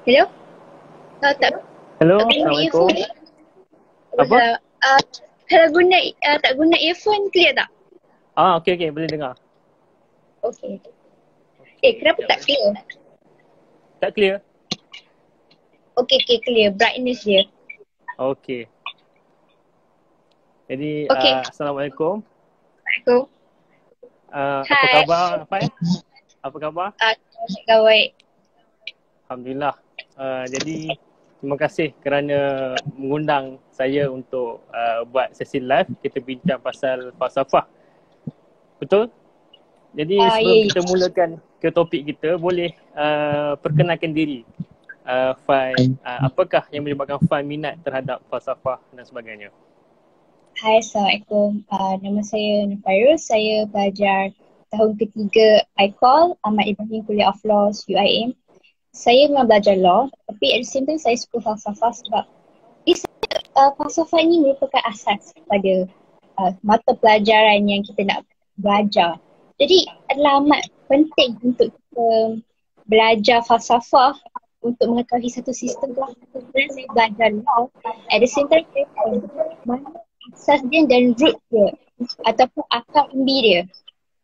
Hello? Tak Hello, guna Assalamualaikum. earphone. Apa? Kalau tak guna earphone clear tak? Okey, boleh dengar. Okay. Kenapa tak clear? Tak clear? Okay, clear. Brightness dia. Okey. Jadi, Okay. Assalamualaikum. Assalamualaikum. Apa Hai. khabar, Fai? Apa khabar? Baik. Alhamdulillah. Jadi, terima kasih kerana mengundang saya untuk buat sesi live. Kita bincang pasal falsafah. Betul? Jadi, sebelum kita mulakan ke topik kita, boleh perkenalkan diri. Fai, apakah yang menyebabkan Fai minat terhadap falsafah dan sebagainya? Hai, Assalamualaikum. Nama saya Nufairuz. Saya pelajar tahun ketiga ICOL, Ahmad Ibrahim Kuliah of Law, UIM. Saya memang belajar law, tapi at the same time saya suka falsafah sebab falsafah ini merupakan asas pada mata pelajaran yang kita nak belajar. Jadi adalah amat penting untuk kita belajar falsafah untuk mengetahui satu sistem lah. Sebenarnya saya belajar law, at the same time saya tahu mana asas dia dan root dia ataupun akar umbi dia.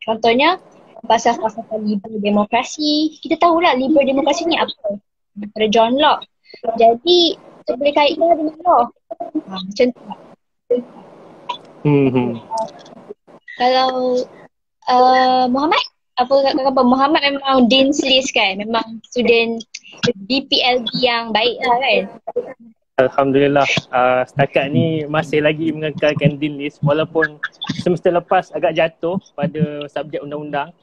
Contohnya pasal falsafah liberal demokrasi, kita tahulah liberal demokrasi ni apa daripada John Locke. Jadi kita boleh kaitkan dengan law. Macam tu. Kalau Muhammad, apa kata Muhammad memang Dean's List kan? Memang student BPLB yang baik lah kan? Alhamdulillah, setakat ni masih lagi mengekalkan Dean List walaupun semester lepas agak jatuh pada subjek undang-undang,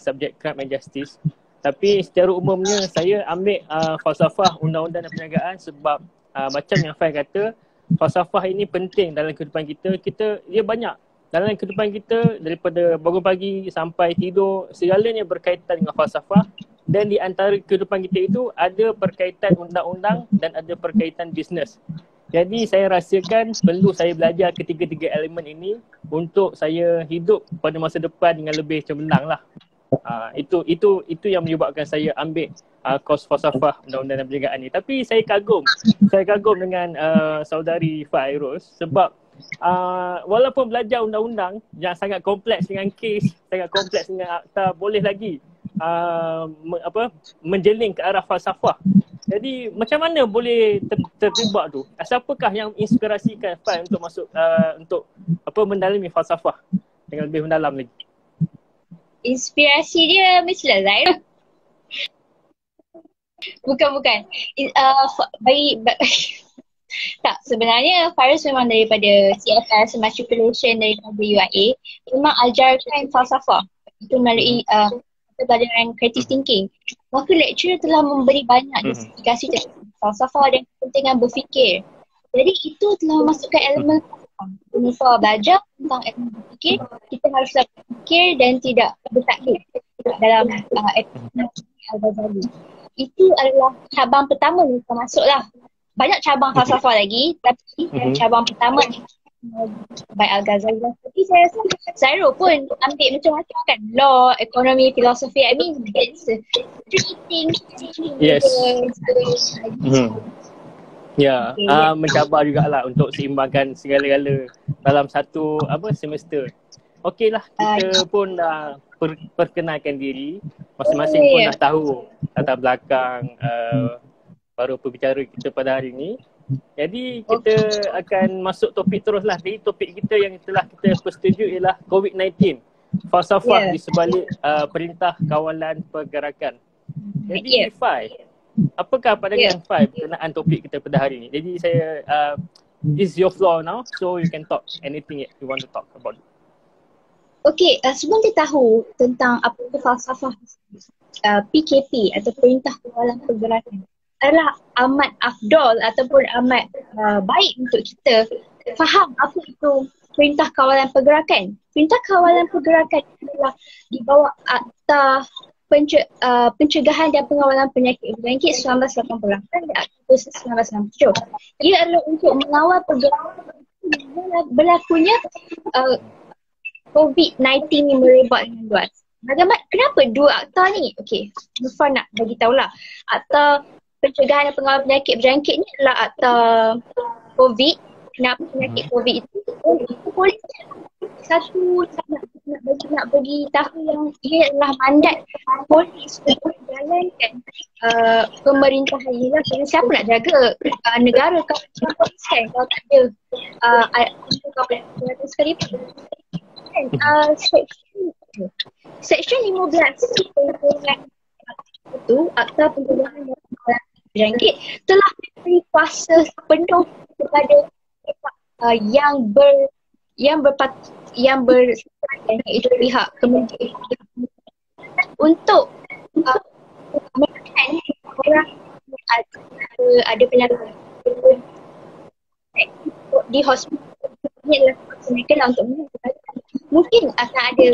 subjek Crime and Justice. Tapi secara umumnya saya ambil falsafah undang-undang dan perniagaan sebab macam yang Fai kata, falsafah ini penting dalam kehidupan kita. Dia banyak dalam kehidupan kita, daripada bangun pagi sampai tidur, segalanya berkaitan dengan falsafah. Dan di antara kehidupan kita itu ada perkaitan undang-undang dan ada perkaitan bisnes. Jadi saya rasakan perlu saya belajar ketiga-tiga elemen ini untuk saya hidup pada masa depan dengan lebih cemerlang lah. Itu yang menyebabkan saya ambil kos falsafah undang-undang dan perniagaan ni. Tapi saya kagum dengan saudari Fairuz sebab walaupun belajar undang-undang yang sangat kompleks dengan kes, sangat kompleks dengan akta, boleh lagi menjeling ke arah falsafah. Jadi macam mana boleh terjebak tu? Siapakah yang inspirasikan Fai untuk masuk untuk mendalami falsafah dengan lebih mendalam lagi? Inspirasi dia mestilah Zaira. Bukan. Tak, sebenarnya Fairuz memang daripada CFS, Matriculation daripada UIA, memang ajarkan falsafah. Itu melalui pelajaran creative thinking. Maka lecturer telah memberi banyak justifikasi tentang falsafah dan kepentingan berfikir. Jadi itu telah memasukkan elemen falsafah. Belajar tentang elemen berfikir, kita haruslah berfikir dan tidak bertaklid dalam Al-Ghazali. Itu adalah cabang pertama yang kita masuklah. Banyak cabang falsafah lagi, tapi cabang pertama by Al-Ghazali. Tapi saya rasa Zairo pun ambil macam-macam kan, law, ekonomi, filosofi. I mean it's three things. Yes. Ya, mencabar jugalah untuk seimbangkan segala-gala dalam satu semester. Okeylah, kita pun dah perkenalkan diri, masing-masing pun dah tahu latar belakang para pembicara kita pada hari ini. Jadi kita akan masuk topik teruslah. Jadi topik kita yang telah kita persetujui ialah COVID-19, falsafah di sebalik Perintah Kawalan Pergerakan. Jadi Fai, apakah pandangan Fai berkenaan topik kita pada hari ini? Jadi saya is your floor now, so you can talk anything you want to talk about. Okay, sebelum kita tahu tentang apa itu falsafah PKP atau Perintah Kawalan Pergerakan, adalah amat afdol ataupun amat baik untuk kita faham apa itu Perintah Kawalan Pergerakan. Perintah Kawalan Pergerakan adalah di bawah Akta Pencegahan dan Pengawalan Penyakit Berjangkit 1988 dan Akta Khusus 1997. Ia adalah untuk mengawal pergerakan berlakunya COVID-19 yang merebak dengan luas. Bagaimana, kenapa dua akta ni? Okey, Nufar nak bagi tahulah. Akta pencegahan dan pengawalan penyakit berjangkit ni adalah akta COVID. Kenapa penyakit COVID itu polis satu nak bagi tahu yang ia adalah mandat polis untuk menjalankan pemerintahan ini lah. Siapa nak jaga negara kalau polis kan, kalau tak ada sekalipun. Section 15 itu akta pencegahan dan pengawalan berjangkit telah memberi kuasa penuh kepada yang bersangkutan iaitu pihak kementerian untuk menekan orang ada penyakit di hospital. Ini adalah mereka untuk mungkin akan ada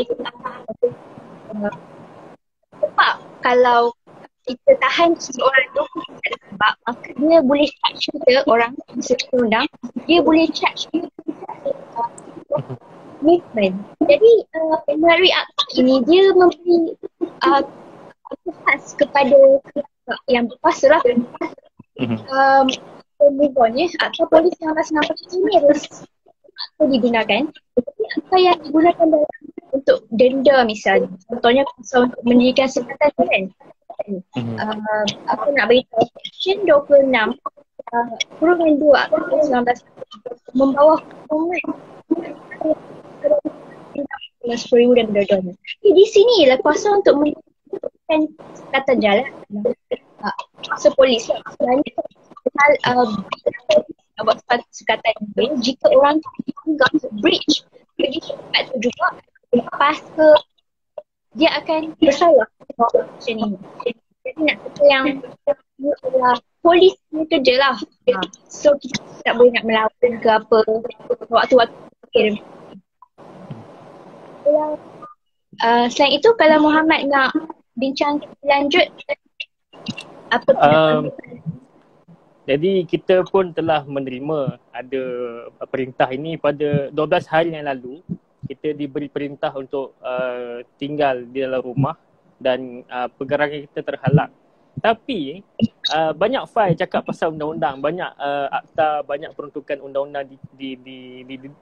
sebab kalau kita tahan seseorang tu sebab maka dia boleh charge kita orang sesuai undang, dia boleh charge movement. Jadi melalui akta ini dia memberi khas kepada yang berkuasa lah. Move on ya, akta polis yang 1960 ini harus akta digunakan. Tapi akta yang digunakan untuk denda misalnya, contohnya kuasa untuk mendirikan sekatan kan. Aku nak beritahu Section 26 kurungan 2 akta 19 membawa hukuman RM10,000 dan denda. Di sini ialah kuasa untuk mendirikan sekatan jalan, kuasa polis lah. Buat sekatan jalan jika orang anggap breach, jadi tempat tu juga lepas ke dia akan bersalah macam ni. Jadi nak kata yang polis ni kerja lah. So kita tak boleh nak melawan ke apa waktu-waktu akhir. Selain itu kalau Muhammad nak bincang lanjut apa jadi kita pun telah menerima ada perintah ini pada 12 hari yang lalu. Kita diberi perintah untuk tinggal di dalam rumah dan pergerakan kita terhalang. Tapi banyak fail cakap pasal undang-undang, banyak akta, banyak peruntukan undang-undang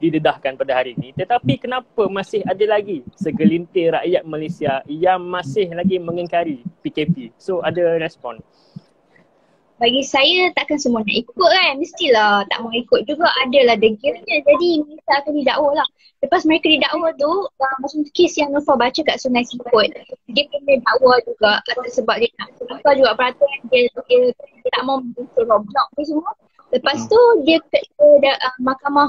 didedahkan pada hari ini. Tetapi kenapa masih ada lagi segelintir rakyat Malaysia yang masih lagi mengingkari PKP? So ada respon. Bagi saya takkan semua nak ikut kan, mestilah tak mau ikut juga, adalah degilnya. Jadi mereka akan didakwa lah. Lepas mereka didakwa tu, macam kes yang Nufar baca kat Sungai Siput, dia kena dakwa juga sebab dia nak tukar juga peraturan dia tak mau roadblock ni semua. Lepas tu dia mahkamah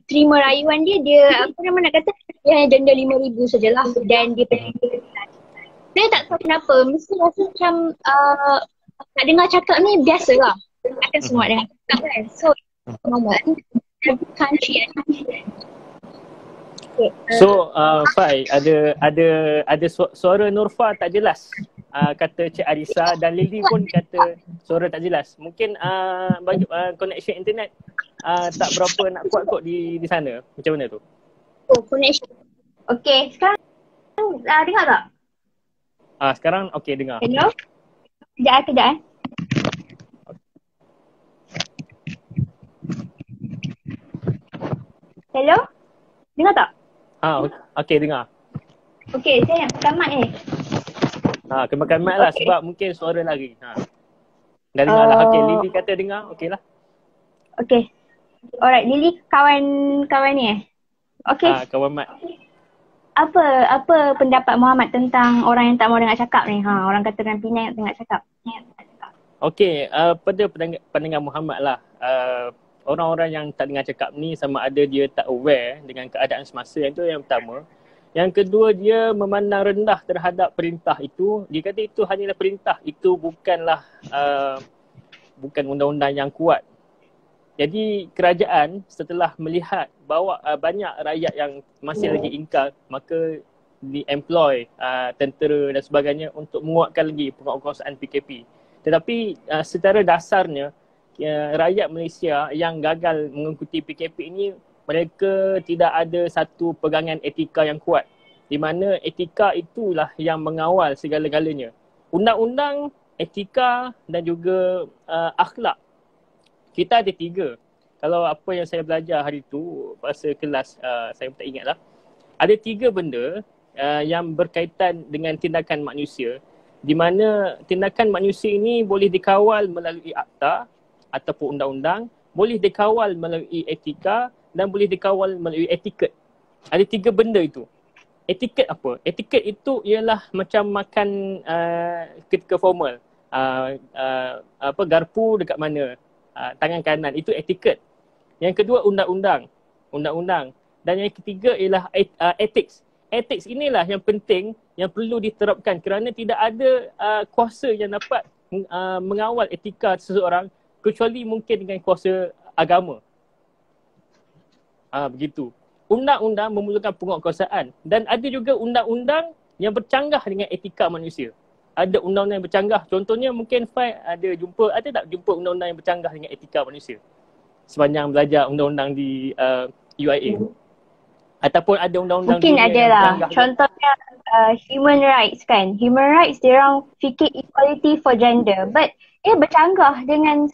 terima rayuan dia apa nama nak kata, dia hanya denda RM5,000 sajalah dan dia pergi. Saya tak tahu kenapa, mesti rasa macam nak dengar cakap ni biasalah. Akan semua dengar cakap kan. So, country okay. So, Fai, ada suara Nurfa tak jelas. Kata Cik Arisa dan Lily pun kata suara tak jelas. Mungkin bagi connection internet tak berapa nak kuat kot di sana. Macam mana tu? Oh, connection. Okay, sekarang dengar tak? Sekarang okay dengar. Hello? Kejap. Hello? Dengar tak? Okay dengar. Okay, saya nak pakai mic ni. Kemakan mic lah sebab mungkin suara lagi. Dah dengar lah. Okay, Lily kata dengar. Okay lah. Okay. Alright, Lily kawan ni Okay. Kawan Mat. Apa pendapat Muhammad tentang orang yang tak mau dengar cakap ni? Orang kata dengan Penang yang dengar cakap. Okey, pada pandangan Muhammad lah, orang-orang yang tak dengar cakap ni sama ada dia tak aware dengan keadaan semasa, yang tu yang pertama. Yang kedua, dia memandang rendah terhadap perintah itu. Dia kata itu hanyalah perintah, itu bukanlah bukan undang-undang yang kuat. Jadi kerajaan setelah melihat bahawa banyak rakyat yang masih lagi ingkar, maka di-employ tentera dan sebagainya untuk menguatkan lagi penguatkuasaan PKP. Tetapi secara dasarnya rakyat Malaysia yang gagal mengikuti PKP ini, mereka tidak ada satu pegangan etika yang kuat, di mana etika itulah yang mengawal segala-galanya. Undang-undang etika dan juga akhlak. Kita ada 3. Kalau apa yang saya belajar hari tu masa kelas, saya tak ingat lah. Ada 3 benda yang berkaitan dengan tindakan manusia, di mana tindakan manusia ini boleh dikawal melalui akta ataupun undang-undang, boleh dikawal melalui etika dan boleh dikawal melalui etiket. Ada 3 benda itu. Etiket apa? Etiket itu ialah macam makan ketika formal. Garpu dekat mana? Tangan kanan, itu etiket. Yang kedua undang-undang. Dan yang ketiga ialah ethics. Ethics inilah yang penting, yang perlu diterapkan kerana tidak ada kuasa yang dapat mengawal etika seseorang kecuali mungkin dengan kuasa agama. Begitu. Undang-undang memerlukan penguatkuasaan dan ada juga undang-undang yang bercanggah dengan etika manusia. Ada undang-undang yang bercanggah. Contohnya mungkin Fai ada tak jumpa undang-undang yang bercanggah dengan etika manusia sepanjang belajar undang-undang di UIA? Ataupun ada undang-undang mungkin ada lah. bercanggah? Contohnya human rights kan. Human rights dia orang fikir equality for gender, but ia bercanggah dengan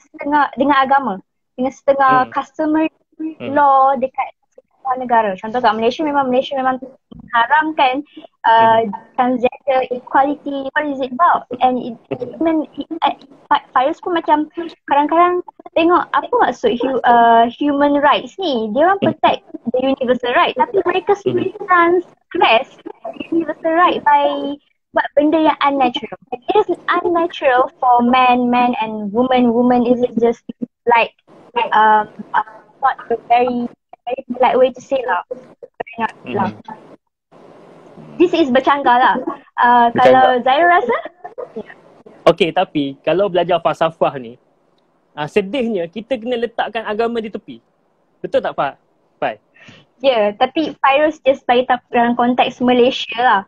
agama, dengan setengah customary law dekat negara. Contoh kat Malaysia memang mengharamkan transgender equality. What is it about? And Fairuz pun macam kadang-kadang tengok apa maksud human rights ni. Dia orang protect the universal right, tapi mereka sendiri transgress universal right by buat benda yang unnatural. It is unnatural for man and woman is just like not a very polite way to say lah. This is bercanggah lah. Kalau Zairul rasa? Okey, tapi kalau belajar falsafah ni, sedihnya kita kena letakkan agama di tepi. Betul tak Pak? Pai? Ya, tapi Fairuz just bagi tahu dalam konteks Malaysia lah.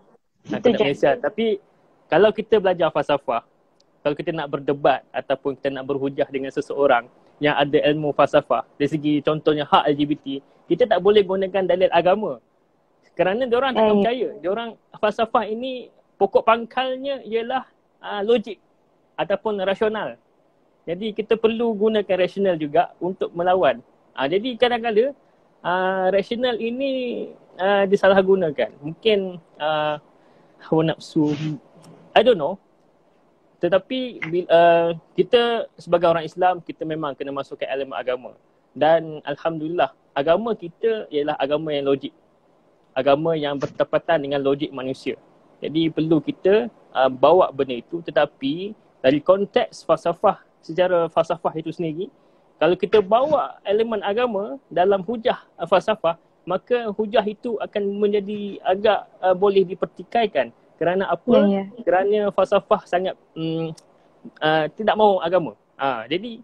Itu je. Malaysia. Tapi kalau kita belajar falsafah, kalau kita nak berdebat ataupun kita nak berhujah dengan seseorang yang ada ilmu falsafah, dari segi contohnya hak LGBT, kita tak boleh gunakan dalil agama. Kerana diorang tak percaya. Diorang falsafah ini pokok pangkalnya ialah logik ataupun rasional. Jadi kita perlu gunakan rasional juga untuk melawan. Jadi kadang-kadang rasional ini disalahgunakan. Mungkin hawa nafsu, I don't know. Tetapi kita sebagai orang Islam, kita memang kena masukkan elemen agama. Dan Alhamdulillah, agama kita ialah agama yang logik. Agama yang bertepatan dengan logik manusia. Jadi perlu kita bawa benda itu, tetapi dari konteks falsafah, secara falsafah itu sendiri, kalau kita bawa elemen agama dalam hujah falsafah, maka hujah itu akan menjadi agak boleh dipertikaikan. Kerana apa? Kerana falsafah sangat tidak mahu agama. Jadi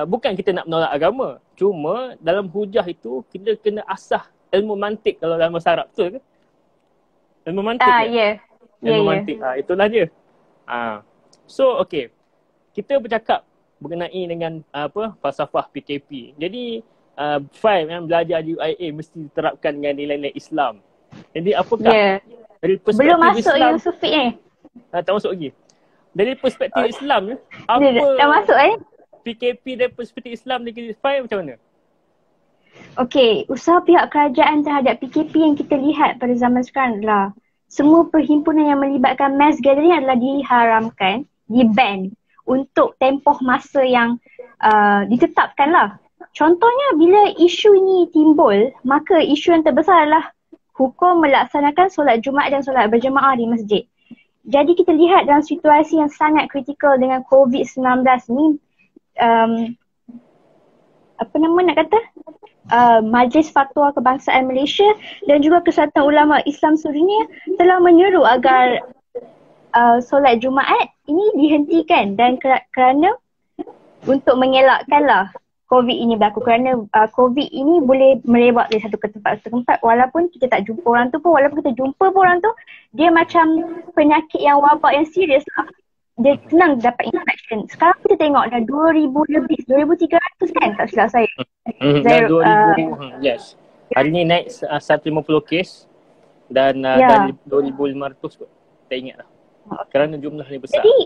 bukan kita nak menolak agama, cuma dalam hujah itu kita kena asah ilmu mantik kalau dalam bahasa Arab, betul ke? Ilmu mantik. Ilmu mantik. Itulah dia. So okey. Kita bercakap mengenai dengan falsafah PKP. Jadi Fai yang belajar di UIA mesti diterapkan dengan nilai-nilai Islam. Jadi apakah dari perspektif belum masuk Islam, Yusufi ni? tak masuk lagi. Dari perspektif Islam ni, apa dah masuk PKP dari perspektif Islam negeri Fai macam mana? Okey, usaha pihak kerajaan terhadap PKP yang kita lihat pada zaman sekarang adalah semua perhimpunan yang melibatkan mass gathering adalah diharamkan, di-ban untuk tempoh masa yang ditetapkan lah. Contohnya bila isu ini timbul, maka isu yang terbesar adalah hukum melaksanakan solat Jumaat dan solat berjemaah di masjid. Jadi kita lihat dalam situasi yang sangat kritikal dengan COVID-19 ni, Majlis Fatwa Kebangsaan Malaysia dan juga Kesatuan Ulama Islam Suria telah menyeru agar solat Jumaat ini dihentikan dan kerana untuk mengelakkanlah COVID ini berlaku, kerana COVID ini boleh merebak dari satu tempat ke tempat walaupun kita tak jumpa orang tu pun, walaupun kita jumpa pun orang tu, dia macam penyakit yang wabak yang serius lah. Dia senang dapat infection. Sekarang kita tengok dah 2,000 lebih, 2,300 kan tak silap saya. Dah 2,000, yes. Hari ni naik 150 kes dan dari 2,500 kot. Tak ingat lah. kerana jumlah ni besar. Jadi,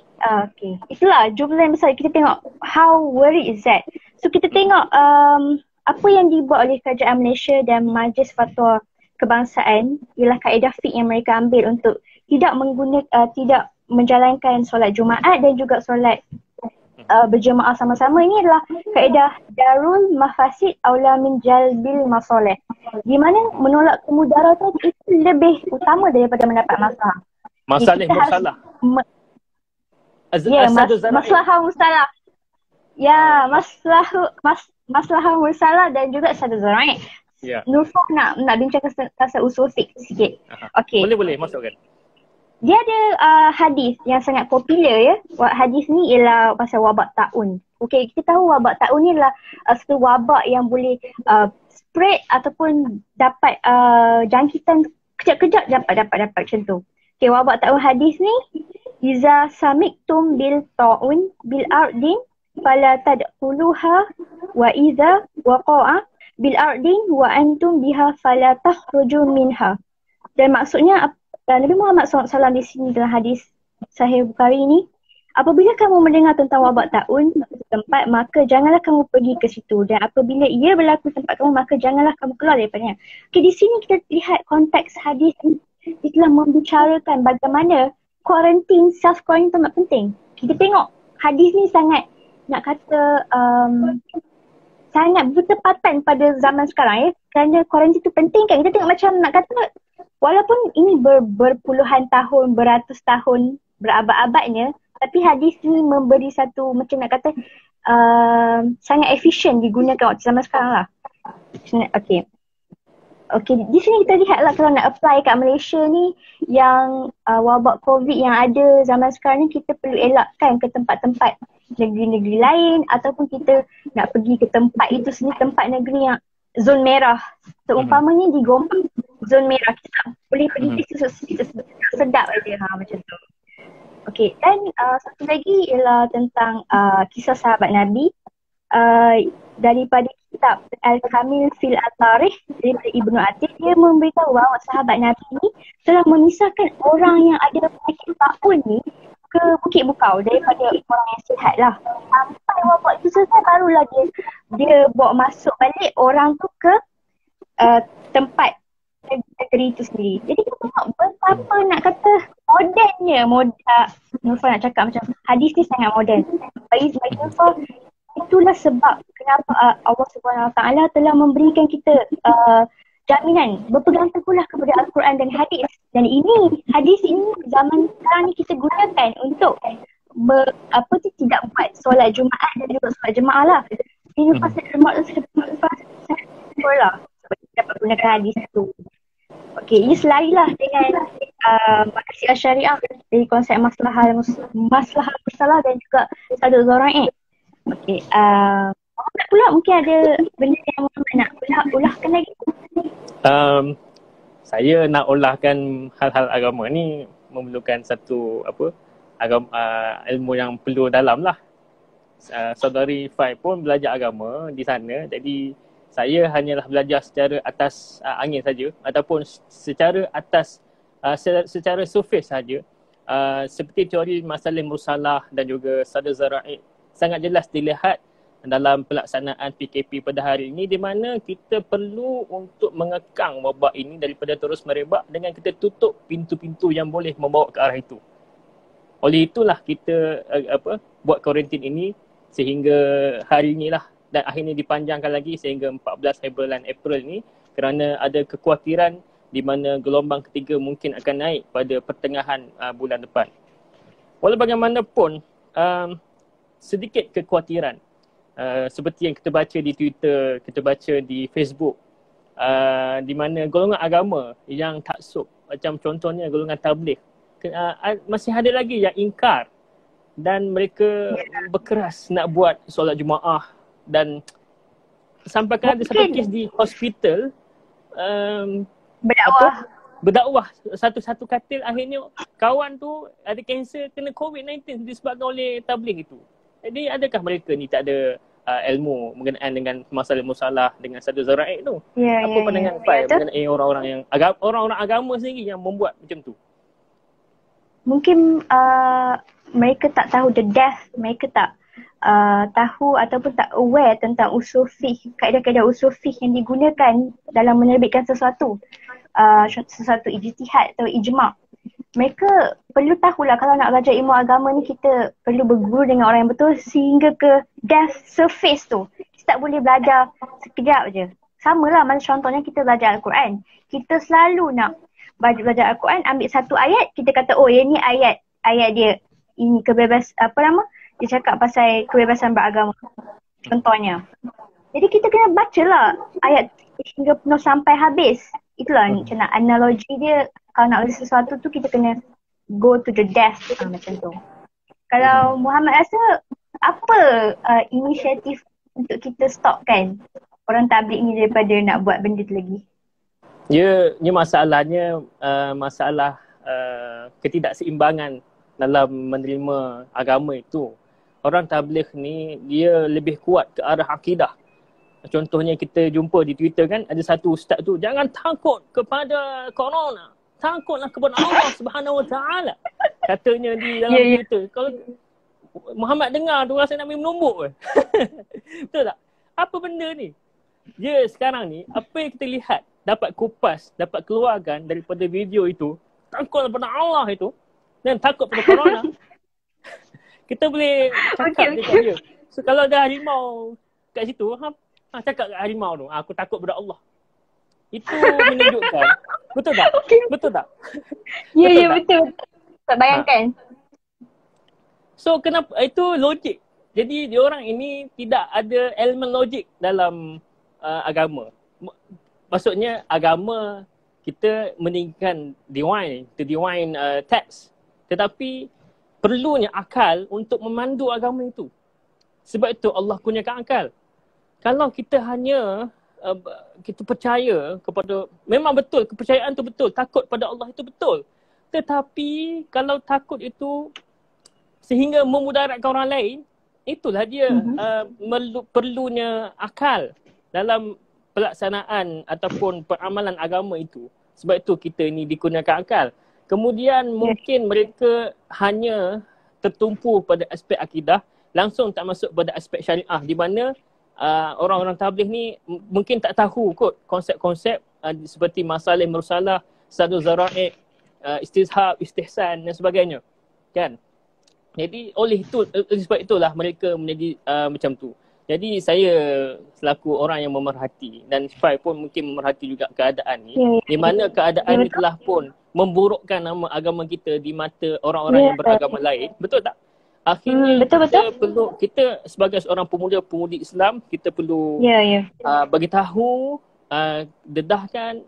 okay. Itulah jumlah yang besar. Kita tengok how worried is that. So kita tengok apa yang dibuat oleh Kerajaan Malaysia dan Majlis Fatwa Kebangsaan ialah kaedah fiqh yang mereka ambil untuk tidak tidak menjalankan solat Jumaat dan juga solat berjemaah sama-sama. Ini adalah kaedah darul mafasid aula min jalbil masoleh, di mana menolak kemudaratan itu lebih utama daripada mendapat masalah. Masalah mursalah. Maslahah mursalah. Ya, maslahah mursalah dan juga sadar zara'i. Ya. Nurfah nak bincang pasal usul fiqh sikit. Okey. Boleh masukkan. Dia ada hadis yang sangat popular ya. Hadis ni ialah pasal wabak taun. Okey, kita tahu wabak taun ni adalah satu wabak yang boleh spread ataupun dapat jangkitan kejap-kejap dapat macam tu. Okey, wabak taun hadis ni, iza samiktum bil taun bil ardin fala tadkhuluha wa iza waqa'a bil ardin wa antum biha fala takhruju minha. Dan maksudnya Nabi Muhammad SAW di sini dalam hadis Sahih Bukhari ni, apabila kamu mendengar tentang wabak taun di tempat, maka janganlah kamu pergi ke situ, dan apabila ia berlaku di tempat kamu, maka janganlah kamu keluar daripadanya. Okay, di sini kita lihat konteks hadis ni, dia telah membicarakan bagaimana kuarantin, self quarantine sangat penting. Kita tengok hadis ni sangat nak kata sangat bertepatan pada zaman sekarang ya, kerana kuarantin tu penting kan. Kita tengok macam nak kata walaupun ini berpuluhan tahun, beratus tahun, berabad-abadnya, tapi hadis ni memberi satu macam nak kata sangat efisien digunakan waktu zaman sekarang lah. Okay, di sini kita lihat lah kalau nak apply kat Malaysia ni, yang wabak COVID yang ada zaman sekarang ni, kita perlu elakkan ke tempat-tempat negeri-negeri lain, ataupun kita nak pergi ke tempat itu sendiri, tempat negeri yang zon merah. Seumpamanya di Gombak, zon merah, kita tak boleh pergi ke situ, sedap aja macam tu. Okay, dan satu lagi ialah tentang kisah sahabat Nabi daripada kitab Al-Kamil fil At-Tarikh daripada Ibnu Athir. Dia memberitahu bahawa sahabat Nabi ni telah memisahkan orang yang ada penyakit taun ni ke Bukit Bukau daripada orang yang sihat lah. Sampai wabak itu selesai, barulah dia bawa masuk balik orang tu ke tempat negeri itu sendiri. Jadi kita tengok betapa nak kata modernnya Nurfah nak cakap macam hadis ni sangat moden. Bagi Nurfah, itulah sebab kenapa Allah SWT telah memberikan kita jaminan berpegang teguhlah kepada Al-Quran dan hadis. Dan hadis ini zaman sekarang ni kita gunakan untuk tidak buat solat Jumaat dan juga solat jemaah lah. Ini pasal sekolah dapat gunakan hadis tu. Okey, ini selarilah dengan makasih syariah dari konsep maslahah bersalah dan juga sadar zara'i. Okey, pula mungkin ada benda yang nak ulahkan lagi. Saya nak ulahkan hal-hal agama ni memerlukan satu ilmu yang perlu dalam lah. Saudari Fai pun belajar agama di sana, jadi saya hanyalah belajar secara atas angin saja, ataupun secara atas secara surface saja. Seperti teori masalah mursalah dan juga sadar zara'i sangat jelas dilihat dalam pelaksanaan PKP pada hari ini, di mana kita perlu untuk mengekang wabak ini daripada terus merebak dengan kita tutup pintu-pintu yang boleh membawa ke arah itu. Oleh itulah kita buat kuarantin ini sehingga hari inilah, dan akhirnya dipanjangkan lagi sehingga 14 bulan April ni, kerana ada kekhawatiran di mana gelombang ketiga mungkin akan naik pada pertengahan bulan depan. Walau bagaimanapun, sedikit kekhawatiran seperti yang kita baca di Twitter, kita baca di Facebook, di mana golongan agama yang taksub, macam contohnya golongan tabligh, masih ada lagi yang ingkar dan mereka berkeras nak buat solat Jumaah, dan sampai kan ada satu kes di hospital berdakwah satu katil, akhirnya kawan tu ada kanser, kena COVID-19 disebabkan oleh tabligh itu. Jadi adakah mereka ni tak ada ilmu mengenai dengan masalah musalah dengan sadar zara'i tu? Apa pandangan Fai mengenai orang-orang agama sendiri yang membuat macam tu? mungkin mereka tak tahu the depth, mereka tak tahu ataupun tak aware tentang usul fiqh, kaedah-kaedah usul fiqh yang digunakan dalam menerbitkan sesuatu ijtihad atau ijma'. Mereka perlu tahulah kalau nak belajar ilmu agama ni kita perlu berguru dengan orang yang betul sehingga ke depth surface tu. Kita tak boleh belajar sekejap je. Sama lah macam contohnya kita belajar Al-Quran. Kita selalu nak belajar Al-Quran, ambil satu ayat, kita kata oh yang ni ayat dia ini dia cakap pasal kebebasan beragama contohnya. Jadi kita kena bacalah ayat hingga penuh sampai habis. Itulah macam analogi dia, kalau nak belajar sesuatu tu kita kena go to the depth macam tu. Kalau Muhammad rasa apa inisiatif untuk kita stopkan orang tabligh ni daripada nak buat benda tu lagi? Ya, ni masalahnya masalah ketidakseimbangan dalam menerima agama itu. Orang tabligh ni dia lebih kuat ke arah akidah. Contohnya kita jumpa di Twitter kan, ada satu ustaz tu, jangan takut kepada corona, takutlah kepada Allah Subhanahu Wa Taala. Katanya di dalam Twitter. Kalau Muhammad dengar tu rasa nak menumbuk ke? Betul tak? Apa benda ni? Ya, sekarang ni apa yang kita lihat, dapat kupas, dapat keluarkan daripada video itu, takut kepada Allah itu dan takut pada corona. Kita boleh cakap dekat dia. So kalau ada harimau kat situ, cakap kat harimau tu, aku takut pada Allah. Itu menunjukkan. Betul tak? Betul tak? Ya, betul. Tak bayangkan. So kenapa itu logik. Jadi diorang ini tidak ada elemen logik dalam agama. Maksudnya agama kita meninggikan divine text. Tetapi perlunya akal untuk memandu agama itu. Sebab itu Allah kurniakan akal. Kalau kita hanya kita percaya kepada, memang betul kepercayaan tu betul, takut pada Allah itu betul. Tetapi kalau takut itu sehingga memudaratkan orang lain, itulah dia perlunya akal dalam pelaksanaan ataupun peramalan agama itu. Sebab itu kita ni dikurniakan akal. Kemudian mungkin mereka hanya tertumpu pada aspek akidah, langsung tak masuk pada aspek syariah, di mana orang-orang tabligh ni mungkin tak tahu kot konsep-konsep seperti masalah mursalah, sadul zara'i, istishab, istihsan dan sebagainya. Kan? Jadi oleh sebab itulah mereka menjadi macam tu. Jadi saya selaku orang yang memerhati dan Syifai pun mungkin memerhati juga keadaan ni, di mana keadaan ni telah pun memburukkan nama agama kita di mata orang-orang yang beragama lain. Betul tak? Akhirnya kita sebagai seorang pemuda-pemudi Islam, kita perlu bagi tahu, dedahkan,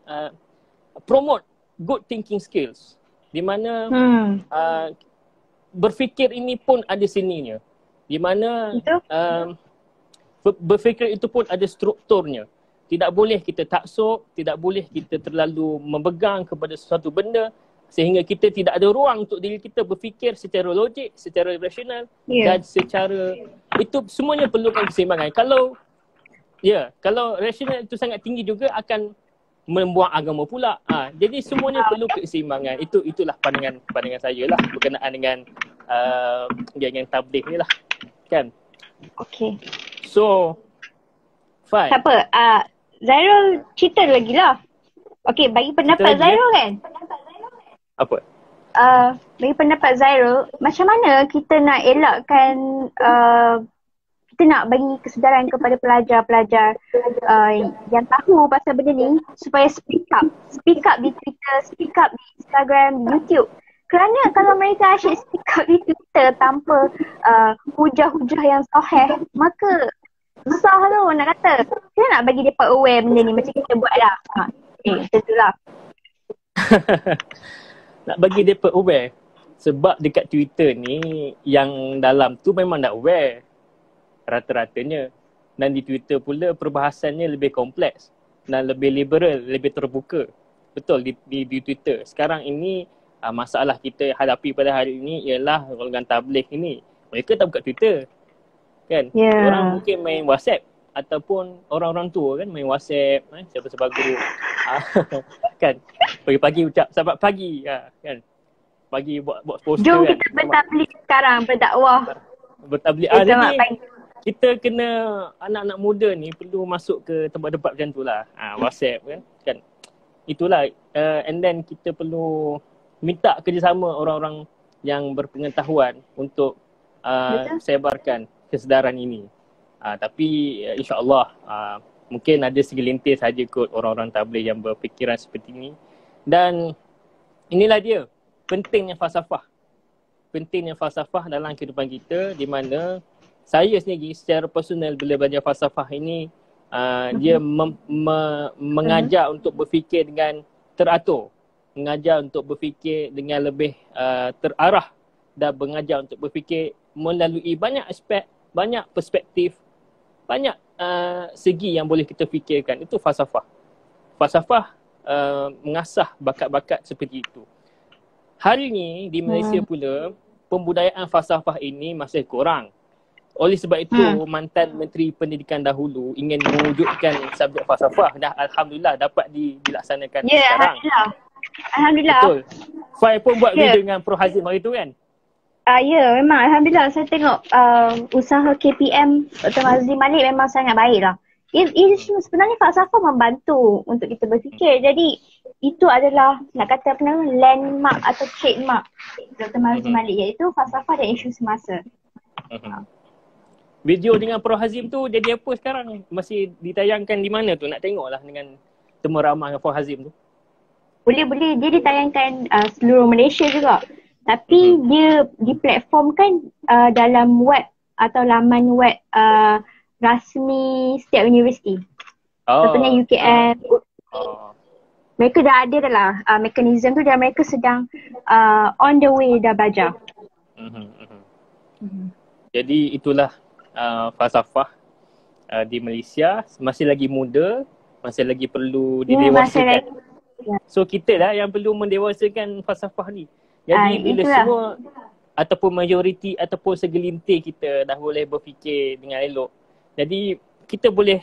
promote good thinking skills, di mana berfikir ini pun ada seninya, di mana berfikir itu pun ada strukturnya. Tidak boleh kita taksub, tidak boleh kita terlalu memegang kepada sesuatu benda sehingga kita tidak ada ruang untuk diri kita berfikir secara logik, secara rasional dan secara, itu semuanya perlukan keseimbangan. Kalau rasional itu sangat tinggi juga akan membuang agama pula. Jadi semuanya perlu keseimbangan. Itulah pandangan saya lah berkenaan dengan tabligh ni lah. Kan? Okay. So, fine. Tak apa. Zairul cerita lagi lah. Okay, bagi pendapat Zairul kan? Apa? Bagi pendapat Zairul, macam mana kita nak elakkan, kita nak bagi kesedaran kepada pelajar-pelajar yang tahu pasal benda ni supaya speak up di Twitter, speak up di Instagram, YouTube. Kerana kalau mereka asyik speak up di Twitter tanpa hujah-hujah yang sahih, maka susah tu nak kata. Kita nak bagi mereka aware benda ni macam kita buat lah. Macam tu lah. Nak bagi mereka aware. Sebab dekat Twitter ni yang dalam tu memang nak aware rata-ratanya. Dan di Twitter pula perbahasannya lebih kompleks dan lebih liberal, lebih terbuka. Betul di Twitter. Sekarang ini masalah kita hadapi pada hari ini ialah golongan tabligh ini. Mereka tak buka Twitter. Kan? Orang mungkin main WhatsApp ataupun orang-orang tua kan main WhatsApp, siapa-siapa guru. Kan? Pagi-pagi ucap selamat pagi kan. bagi buat poster Jom kan. kita bertablik sekarang, berdakwah. Bertablik. Selamat Jadi pagi. kita kena, anak-anak muda ni perlu masuk ke tempat-tempat macam tu lah. WhatsApp kan. Itulah. And then kita perlu minta kerjasama orang-orang yang berpengetahuan untuk sebarkan kesedaran ini. Tapi insyaAllah mungkin ada segelintir saja kot orang-orang tabligh yang berfikiran seperti ini. Dan inilah dia pentingnya falsafah. Pentingnya falsafah dalam kehidupan kita, di mana saya sendiri secara personal bila belajar falsafah ini dia mengajar untuk berfikir dengan teratur, mengajar untuk berfikir dengan lebih terarah, dan mengajar untuk berfikir melalui banyak aspek, banyak perspektif, banyak segi yang boleh kita fikirkan. Itu falsafah. Falsafah mengasah bakat-bakat seperti itu. Hari ini di Malaysia pula, pembudayaan falsafah ini masih kurang. Oleh sebab itu, mantan Menteri Pendidikan dahulu ingin mewujudkan subjek falsafah. Dah Alhamdulillah dapat dilaksanakan sekarang. Alhamdulillah. Betul. Fai pun buat video dengan Pro Hazim hari tu kan? Ya, memang Alhamdulillah saya tengok usaha KPM Dr. Mazli Malik memang sangat baik lah. Sebenarnya falsafah membantu untuk kita berfikir. Jadi itu adalah nak kata apa nama, landmark atau trademark Dr. Mazli Malik, iaitu falsafah dan isu semasa. Video dengan Pro Hazim tu jadi apa sekarang? Masih ditayangkan di mana tu? Nak tengok lah dengan temu ramah dengan Pro Hazim tu. Boleh. Dia ditayangkan seluruh Malaysia juga. Tapi dia diplatformkan dalam web atau laman web rasmi setiap universiti. Contohnya UKM. Mereka dah ada dah lah mekanisme tu, dan mereka sedang on the way dah belajar. Jadi itulah falsafah di Malaysia. Masih lagi muda, masih lagi perlu didewasakan. So kita lah yang perlu mendewasakan falsafah ni. Jadi bila itulah. semua ataupun majoriti ataupun segelintir kita dah boleh berfikir dengan elok, jadi kita boleh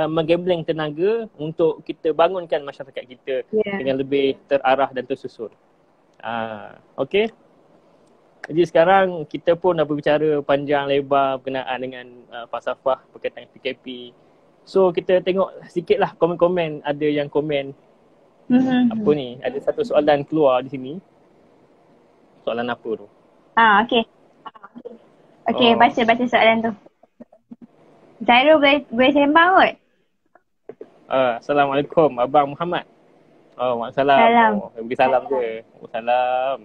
menggambleng tenaga untuk kita bangunkan masyarakat kita dengan lebih terarah dan tersusun. Okay. Jadi sekarang kita pun dah berbicara panjang lebar berkenaan dengan falsafah berkaitan dengan PKP. So kita tengok sikit lah komen-komen. Ada yang komen apa ni, ada satu soalan keluar di sini. Soalan apa tu? Okay, baca soalan tu. Zairul boleh sembang kot? Assalamualaikum Abang Muhammad. Waalaikumsalam. Salam. Bagi salam je. Waalaikumsalam.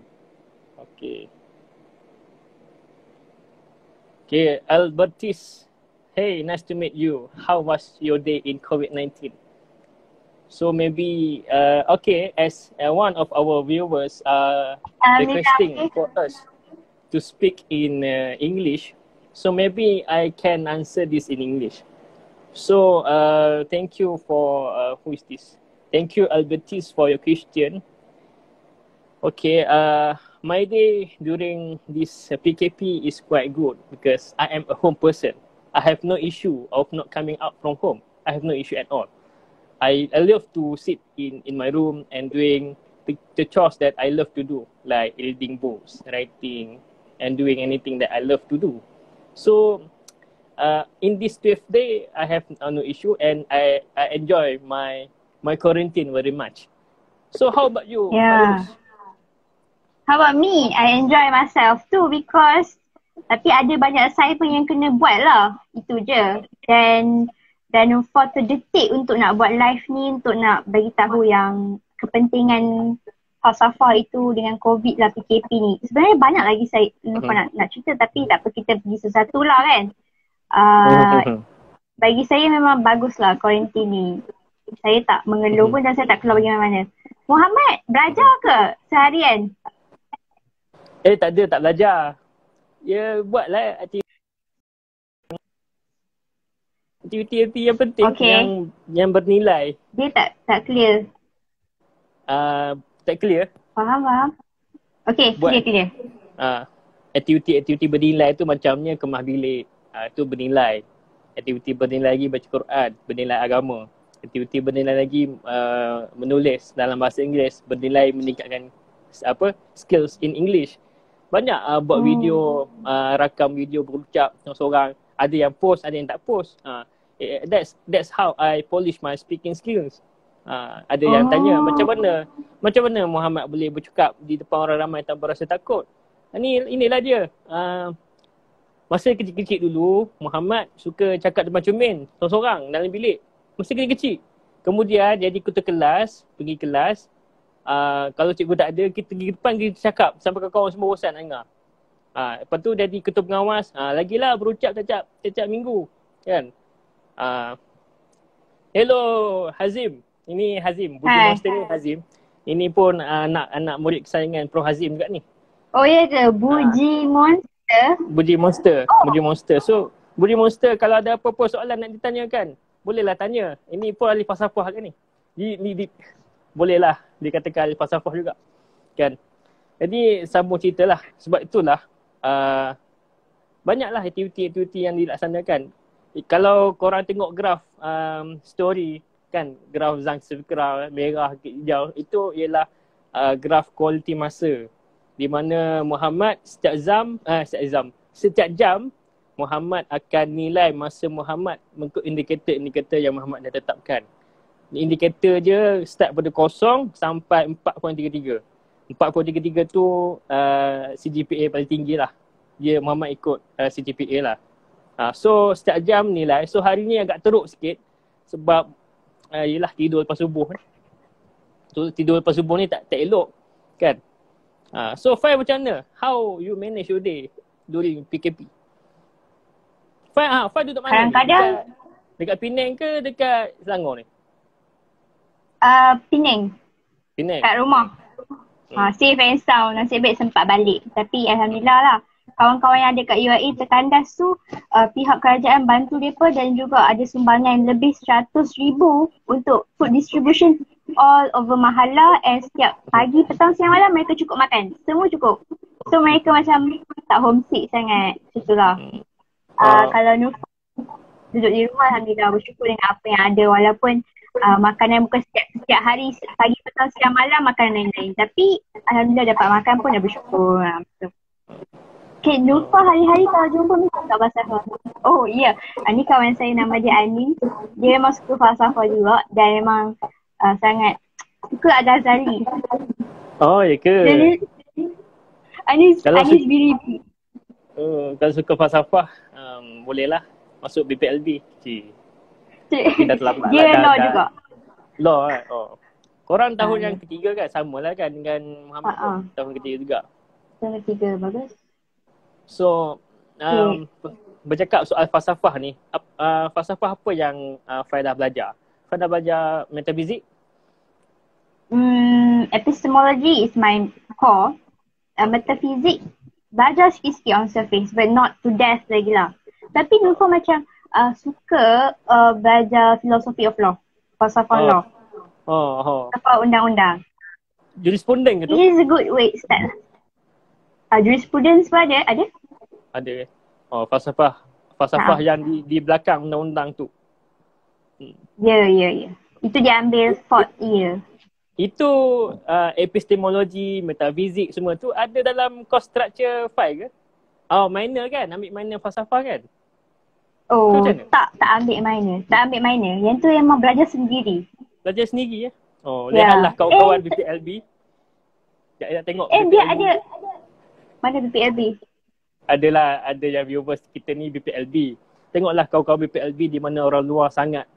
Okay, Albertis. Hey, nice to meet you. How was your day in COVID-19? So maybe, as one of our viewers requesting for us to speak in English, so maybe I can answer this in English. So thank you for, who is this? Thank you Albertis for your question. Okay, my day during this PKP is quite good because I am a home person. I have no issue of not coming out from home. I have no issue at all. I love to sit in my room and doing the chores that I love to do, like reading books, writing, and doing anything that I love to do. So in this 12th day, I have no issue and I enjoy my quarantine very much. So how about you? Yeah. How about me? I enjoy myself too because tapi ada banyak assignment yang kena buat lah. Itu je. Dan for terdetik untuk nak buat live ni, untuk nak bagi tahu yang kepentingan falsafah itu dengan COVID lah, PKP ni. Sebenarnya banyak lagi saya lupa nak cerita, tapi tak apa, kita pergi satu-satu lah kan. Bagi saya memang bagus lah quarantine ni. Saya tak mengeluh pun dan saya tak keluar pergi mana-mana. Muhammad, belajar ke seharian? Tak ada, tak belajar. Ya, buatlah aktiviti yang penting, yang bernilai. Dia tak clear. Tak clear? Faham. Okay, clear. Aktiviti bernilai tu macamnya kemah bilik. Itu bernilai. Aktiviti bernilai lagi baca Quran, bernilai agama. Aktiviti bernilai lagi menulis dalam bahasa Inggeris, bernilai meningkatkan skills in English. Banyak buat video, rakam video berucap seorang-seorang. Ada yang post, ada yang tak post. That's how I polish my speaking skills. Ada yang tanya macam mana Muhammad boleh bercakap di depan orang ramai tanpa rasa takut. Inilah dia. Masa kecil-kecil dulu, Muhammad suka cakap depan cermin seorang-seorang dalam bilik. Masa kecil-kecil. Kemudian jadi ketua kelas, pergi kelas. Kalau cikgu tak ada, kita pergi depan, kita cakap sampai kawan-kawan semua bosan nak dengar. Lepas tu jadi ketua pengawas, lagilah berucap setiap minggu. Kan? Hello Hazim. Ini Hazim, Budi Monster ni Hazim. Ini pun anak murid kesayangan Prof Hazim juga ni. Oh ya ke? Budi Monster? Budi Monster. So Budi Monster kalau ada apa-apa soalan nak ditanyakan, bolehlah tanya. Ini pun ahli falsafah kan ni. Bolehlah dikatakan ahli falsafah juga. Kan? Jadi sambung ceritalah. Sebab itulah banyaklah aktiviti-aktiviti yang dilaksanakan. Kalau korang tengok graf story kan, graf Zhang-Zhikra merah hijau, itu ialah graf kualiti masa di mana Muhammad setiap jam Muhammad akan nilai masa Muhammad mengikut indikator yang Muhammad dah tetapkan. Indikator je start pada 0 sampai 4.33. 4.33 tu CGPA paling tinggi lah. Dia Muhammad ikut CGPA lah. So setiap jam nilai. So hari ni agak teruk sikit sebab yelah tidur lepas subuh. Tidur lepas subuh ni tak elok kan. So Fai macam mana? How you manage your day during PKP? Fai duduk mana? Kadang-kadang dekat Penang ke dekat Selangor ni? Penang. Kat rumah. Safe and sound. Nasib baik sempat balik. Tapi Alhamdulillah lah. Kawan-kawan yang ada kat UAE terkandas tu pihak kerajaan bantu mereka dan juga ada sumbangan lebih 100,000 untuk food distribution all over Mahala, and setiap pagi, petang, siang, malam mereka cukup makan. Semua cukup. So mereka macam tak homesick sangat. Itulah. Kalau Nufa duduk di rumah, Alhamdulillah bersyukur dengan apa yang ada, walaupun makanan bukan setiap hari, pagi, petang, siang, malam makanan lain-lain. Tapi Alhamdulillah dapat makan pun dah bersyukur. Okay, Nufa hari-hari kalau jumpa mesti tak falsafah. Oh iya, ni kawan saya nama dia Ani. Dia memang suka falsafah juga dan memang sangat suka Al-Ghazali. Oh ya ke? Anis biri-biri. Kalau suka falsafah, bolehlah masuk BPLB. Kita terlambat lah. Dia law juga. Law kan? Korang tahun yang ketiga kan? Sama lah kan dengan Muhammad tahun ketiga juga. Tahun ketiga, bagus. So, bercakap soal falsafah ni, falsafah apa yang Fai dah belajar? Fai dah belajar metafizik? Epistemology is my core. Metafizik, belajar sikit-sikit on surface but not to death lagi lah. Tapi Nufa macam suka belajar philosophy of law, falsafah law. Apa undang-undang. Jurispruden ke tu? It is a good way to start. Jurisprudence pun ada? Ada. Falsafah yang di belakang undang-undang tu. Ya. Itu dia ambil fourth year. Itu epistemologi, metafizik semua tu ada dalam course structure Fai ke? Minor kan? Ambil minor falsafah kan? Oh, tak ambil minor. Yang tu memang belajar sendiri. Belajar sendiri ya? Lihatlah kawan-kawan BPLB. Nak tengok BPLB. Dia ada. Mana BPLB? Ada yang viewers kita ni BPLB. Tengoklah kawan-kawan BPLB di mana orang luar sangat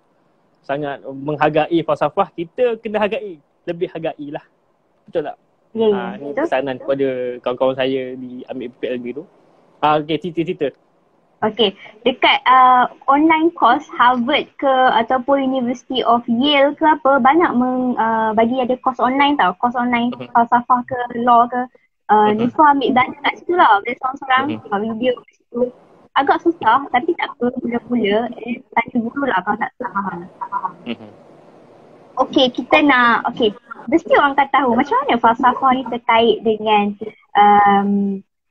menghargai falsafah, kita kena lebih hargai lah. Betul tak? Ya. Ini pesanan kepada kawan-kawan saya di ambil BPLB tu. Okay, cerita. Okay, dekat online course Harvard ke ataupun University of Yale ke apa, banyak bagi ada course online tau. Course online falsafah ke law ke. Nufa ambil belajar kat situ lah. Boleh seorang-seorang tengok video kat situ. Agak susah tapi tak apa, mula-mula tanya guru lah kalau tak faham. Okay, mesti orang akan tahu macam mana falsafah ni terkait dengan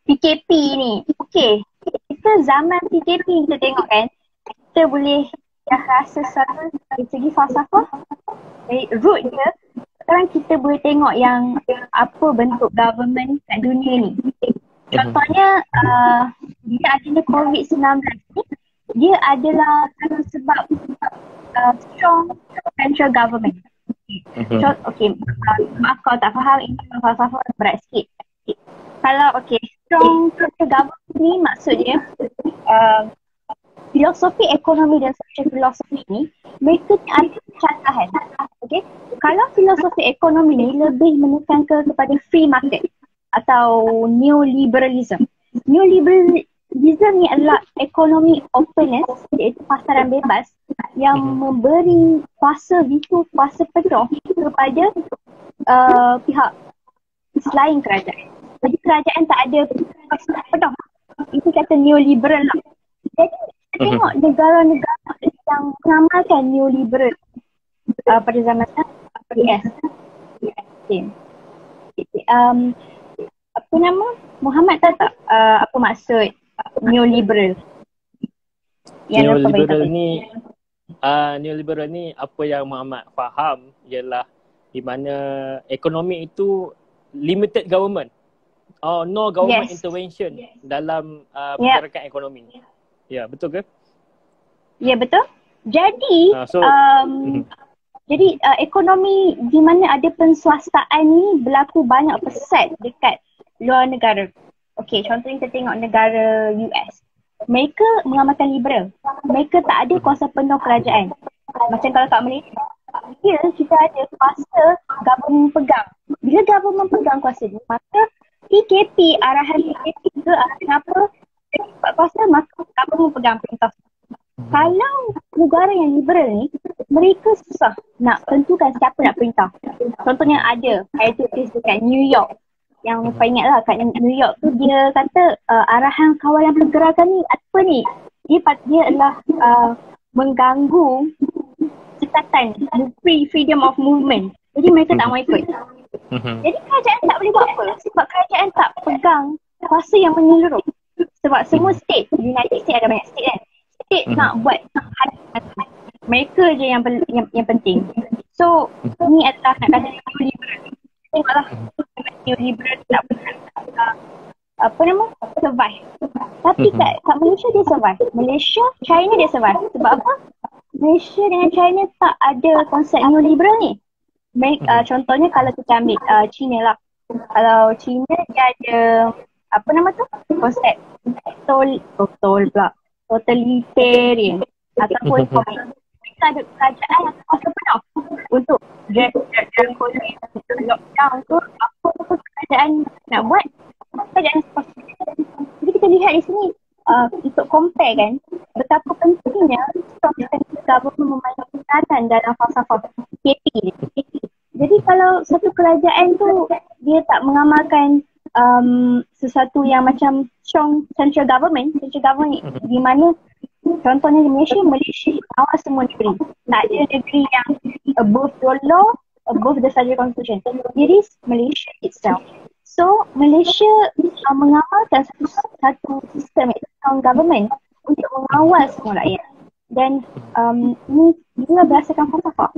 PKP ni. Okay, kita zaman PKP kita tengok kan, kita boleh dah rasa satu dari segi falsafah, root dia sekarang kita boleh tengok yang apa bentuk government kat dunia ni. Contohnya bila adanya COVID-19 ni, dia adalah satu sebab strong central government. Maaf kalau tak faham, ini falsafah berat sikit. Kalau strong central government ni maksudnya filosofi ekonomi dan sosial filosofi ni mereka ada catahan. Kalau filosofi ekonomi ni lebih menekankan kepada free market atau neoliberalism. Neoliberalism ni adalah ekonomi openness, iaitu pasaran bebas yang memberi kuasa penuh kepada pihak selain kerajaan. Jadi kerajaan tak ada kuasa penuh. Itu kata neoliberal lah. Jadi kita tengok negara-negara yang mengamalkan neoliberal pada zaman US. Apa nama? Muhammad tahu tak apa maksud neoliberal? Neoliberal ni apa yang Muhammad faham ialah di mana ekonomi itu limited government. No government intervention dalam pergerakan ekonomi. Ya, betul ke? Ya, betul. Jadi ekonomi di mana ada penswastaan ni berlaku banyak pesat dekat luar negara. Contohnya kita tengok negara US. Mereka mengamalkan liberal. Mereka tak ada kuasa penuh kerajaan. Macam kalau kat Malaysia, kita ada kuasa government pegang. Bila government pegang kuasa ni, maka PKP, arahan PKP ke kenapa dapat kuasa, maka government pegang perintah. Kalau negara yang liberal ni, mereka susah nak tentukan siapa nak perintah. Contohnya ada, itu kes dekat New York. Yang lupa ingat lah kat New York tu dia kata arahan kawalan pergerakan ni apa ni? Dia adalah mengganggu cekatan freedom of movement. Jadi mereka tak mau ikut. Jadi kerajaan tak boleh buat apa? Sebab kerajaan tak pegang kuasa yang menyeluruh. Sebab semua state, United States ada banyak state kan. State nak buat mereka je yang penting. So ni adalah nak kata neoliberal. Tengoklah neoliberal tak survive. Tapi kat Malaysia dia survive. Malaysia, China dia survive. Sebab apa? Malaysia dengan China tak ada konsep neoliberal ni. Contohnya kalau kita ambil China lah. Kalau China dia ada konsep totalitarian ataupun kita ada kerajaan yang kuasa penuh untuk lockdown tu, apa kerajaan nak buat, kerajaan kuasa. Jadi kita lihat di sini untuk compare kan betapa pentingnya government memainkan peranan dalam falsafah PKP ni. Jadi kalau satu kerajaan tu dia tak mengamalkan sesuatu yang macam strong central government di mana contohnya di Malaysia awal semua negeri. Tak ada negeri yang above the law, above the federal constitution. It is Malaysia itself. So Malaysia mengamalkan satu sistem strong government untuk mengawal semua rakyat. Dan ini juga berdasarkan falsafah.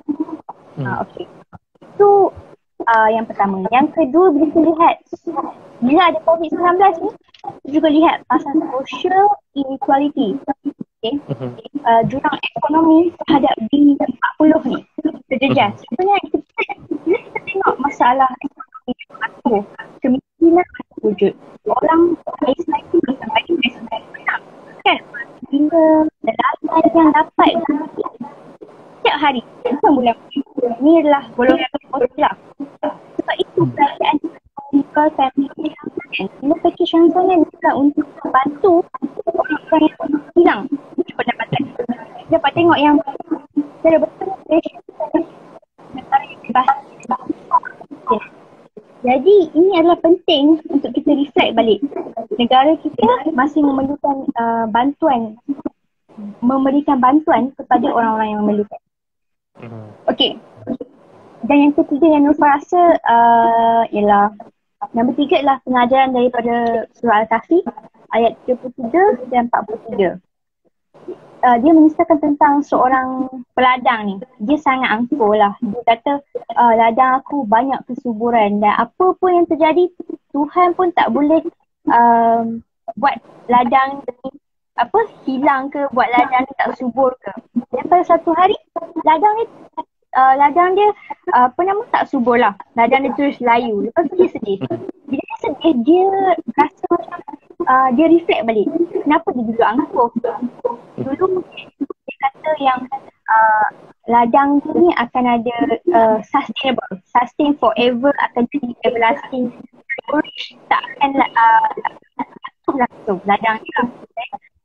Itu yang pertama. Yang kedua, bila kita lihat bila ada COVID-19 ni, kita juga lihat pasal social inequality. Jurang ekonomi terhadap B40 ni terjejas. Sebenarnya bila kita tengok masalah ekonomi macam kemiskinan wujud. Orang miskin sampai menang. Kan? Bila dalaman yang dapat setiap hari, bulan ni adalah golongan lah. Sebab itu kerajaan mengumpulkan bila package rangsangan adalah untuk membantu orang-orang yang hilang pendapatan. Kita dapat tengok yang secara betul negara yang bebas. Jadi ini adalah penting untuk kita reflect balik. Negara kita masih memerlukan memberikan bantuan kepada orang-orang yang memerlukan. Okey. Dan yang ketiga yang Nurfa rasa ialah nombor 3 adalah pengajaran daripada surah Al-Kahfi ayat 33 dan 43. dia mengisahkan tentang seorang peladang ni. Dia sangat angkuh lah. Dia kata ladang aku banyak kesuburan dan apa pun yang terjadi Tuhan pun tak boleh buat ladang ni hilang ke, buat ladang ni tak subur ke. Dan pada satu hari ladang dia tak subur lah. Ladang dia terus layu. Lepas tu dia sedih. Bila dia sedih, dia rasa macam dia reflect balik. Kenapa dia dulu angkuh? Dulu dia kata yang ladang ni akan ada sustainable, sustain forever, akan jadi everlasting, flourish, tak akan langsung ladang ni lah.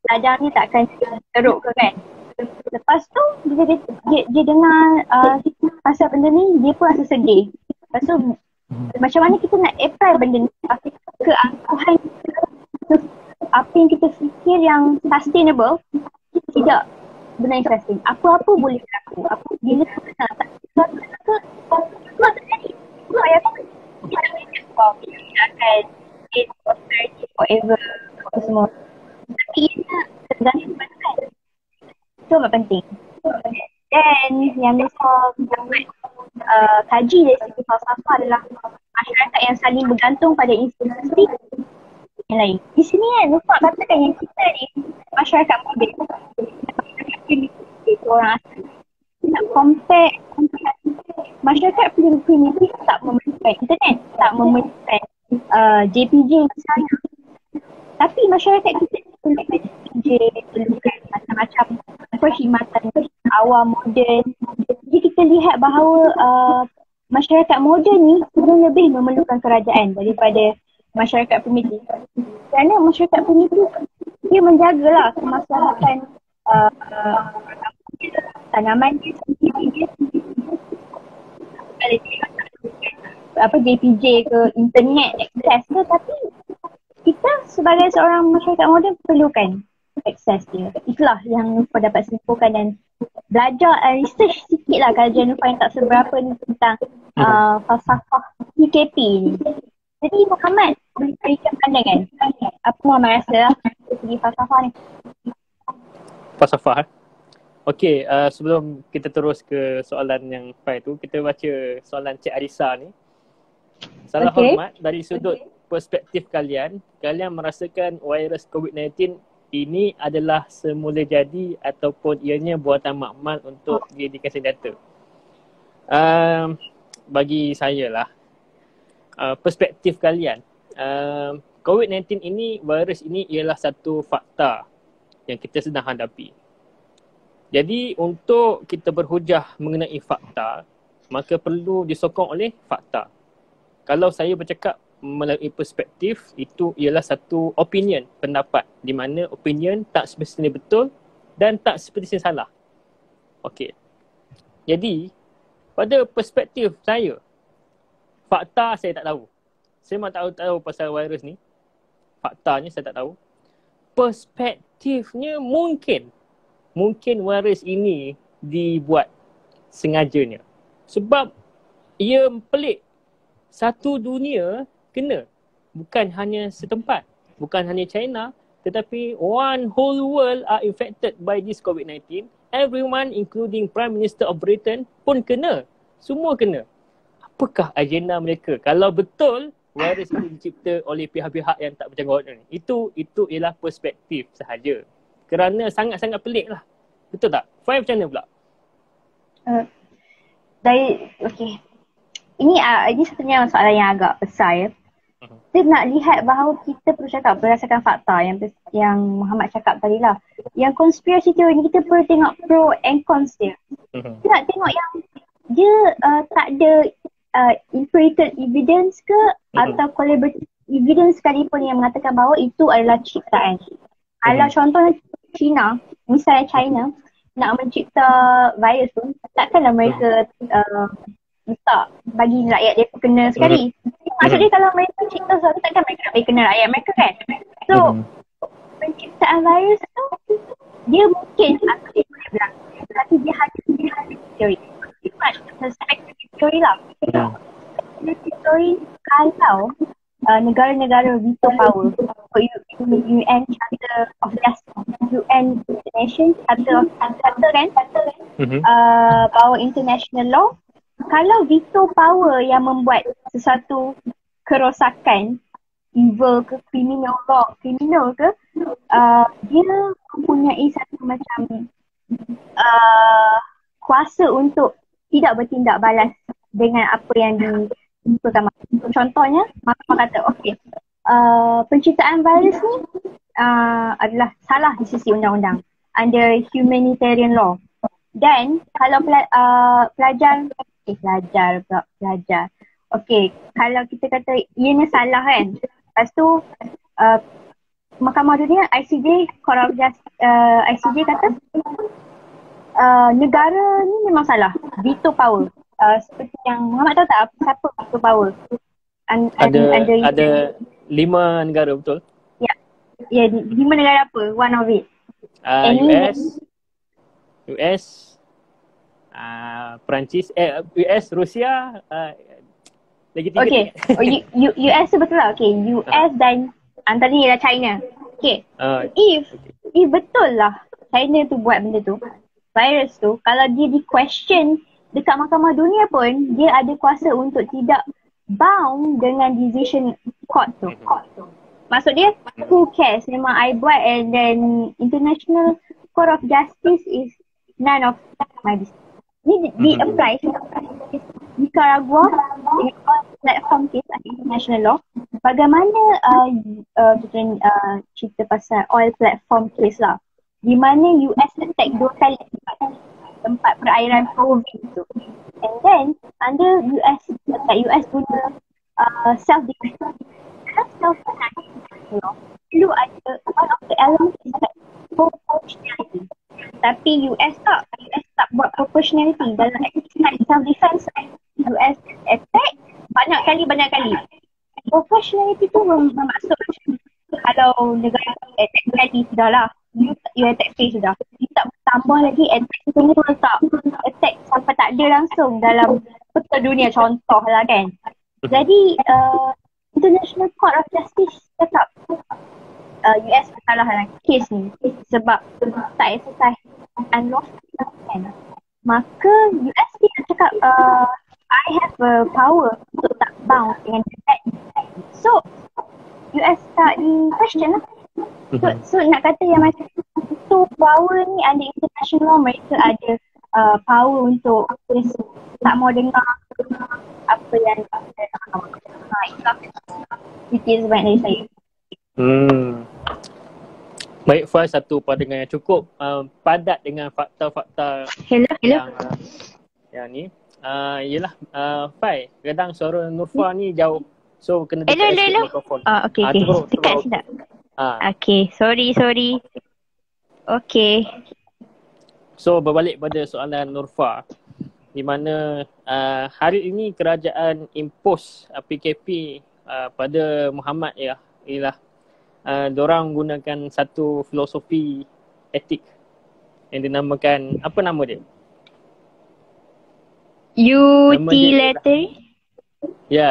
Ladang ni tak akan teruk ke kan. Lepas tu dia dengar pasal benda ni, dia pun rasa sedih. Lepas tu macam mana kita nak apply benda ni ke angkuhan apa yang kita fikir yang sustainable tidak benar yang sustain. Apa-apa boleh berlaku. Bila kita tak terjadi. Saya akan prosperity forever apa semua. Tapi ia tergantung pada itu amat penting. Dan yang saya dapat kaji dari segi falsafah adalah masyarakat yang saling bergantung pada institusi yang lain. Di sini kan Nufaq katakan yang kita ni masyarakat moden, orang asing nak compare masyarakat primitif tak memerlukan internet, tak memerlukan JPJ misalnya. Tapi masyarakat kita perlukan JPJ, perlukan macam-macam perkhidmatan awam moden. Jadi kita lihat bahawa masyarakat moden ni sebenarnya lebih memerlukan kerajaan daripada masyarakat primitif. Kerana masyarakat primitif dia menjagalah kemaslahatan tanaman dia sendiri, JPJ ke internet akses ke, tapi kita sebagai seorang masyarakat moden perlukan akses dia. Itulah yang Nufaq dapat simpulkan dan belajar research sikit lah kajian Nufaq yang tak seberapa ni tentang falsafah PKP ni. Jadi Muhammad boleh berikan pandangan apa Muhammad rasa segi falsafah ni? Falsafah Okey, sebelum kita terus ke soalan yang Fai tu, kita baca soalan Cik Arisa ni. Salah hormat, dari sudut perspektif kalian merasakan virus COVID-19 ini adalah semula jadi ataupun ianya buatan makmal untuk dijadikan senjata? Bagi saya lah, perspektif kalian, COVID-19 ini, virus ini ialah satu fakta yang kita sedang hadapi. Jadi untuk kita berhujah mengenai fakta, maka perlu disokong oleh fakta. Kalau saya bercakap melalui perspektif, itu ialah satu opinion, pendapat, di mana opinion tak semestinya betul dan tak semestinya salah. Okey. Jadi pada perspektif saya, fakta saya tak tahu. Saya memang tak tahu pasal virus ni. Faktanya saya tak tahu. Perspektifnya mungkin virus ini dibuat sengajanya. Sebab ia pelik. Satu dunia kena. Bukan hanya setempat. Bukan hanya China. Tetapi one whole world are infected by this COVID-19. Everyone including Prime Minister of Britain pun kena. Semua kena. Apakah agenda mereka? Kalau betul virus itu dicipta oleh pihak-pihak yang tak bertanggungjawab ni. Itu ialah perspektif sahaja. Kerana sangat-sangat pelik lah. Betul tak? Fai macam mana pula? Okey. Ini sebenarnya soalan yang agak besar ya. Kita nak lihat bahawa kita perlu cakap berdasarkan fakta yang Muhammad cakap tadi lah. Yang konspirasi teori ni kita perlu tengok pro and cons dia. Kita nak tengok yang dia tak ada empirical evidence ke atau collaborative evidence sekalipun yang mengatakan bahawa itu adalah ciptaan. Kalau contohnya misalnya China nak mencipta virus tu, takkanlah mereka letak bagi rakyat dia kena sekali. Maksudnya kalau mereka cipta sesuatu, takkan mereka nak bagi kena rakyat mereka kan. So penciptaan virus tu dia mungkin akan boleh berlaku, tapi dia hanya teori. Teori lah. Teori kalau negara-negara veto power, UN Charter of Justice, UN Nation Charter kan, power international law. Kalau veto power yang membuat sesuatu kerosakan, evil ke criminal ke, dia mempunyai satu macam kuasa untuk tidak bertindak balas dengan apa yang ditentukan. Contohnya, mahkamah kata, penciptaan virus ni adalah salah di sisi undang-undang under humanitarian law. Dan kalau pelajar. Okey, kalau kita kata ianya salah kan. Lepas tu Mahkamah Dunia, ICJ, Court of Justice, ICJ kata negara ni memang salah, veto power. Seperti yang Muhammad tahu tak siapa veto power? Ada 5 negara, betul? Ya, 5 negara apa? One of it. US, Perancis, US, Rusia, lagi 3. Okay, US tu betul lah. Okay, US dan antaranya ialah China. Okay, if betul lah China tu buat benda tu, virus tu, kalau dia di question dekat Mahkamah Dunia pun, dia ada kuasa untuk tidak bound dengan decision court tu. Maksud dia, who cares? Memang I buat, and then International Court of Justice is none of my business. Ni di-apply Nicaragua dengan platform case international law. Bagaimana kita cerita pasal oil platform case lah, di mana US attack 2 kali tempat perairan province tu, and then under US guna self-defense. Perlu ada one of the elements is like proportionality. Tapi US tak buat proportionality dalam exercise self-defense. US attack banyak kali. Proportionality tu bermaksud kalau negara attack sekali sudah lah, you attack sekali sudah. You tak tambah lagi attack semua tak attack sampai tak ada langsung dalam peta dunia, contoh lah kan. Jadi International Court of Justice cakap US bersalah dalam kes ni sebab tak exercise unlawful kan. Maka US dia cakap I have a power untuk tak bound dengan that. So US tak di question lah. So nak kata yang macam itu power ni under international law, mereka ada power untuk tak mau dengar apa yang itu sebenarnya dari saya. Baik Faz, satu pandangan yang cukup padat dengan fakta-fakta yang ni. Yelah Fai, kadang suara Nurfa ni jauh, so kena dekat mikrofon. Okay. Dekat sedap. Okay, sorry. Okay. So berbalik pada soalan Nurfa, di mana hari ini kerajaan impose PKP pada Muhammad ialah diorang gunakan satu filosofi etik yang dinamakan, apa nama dia?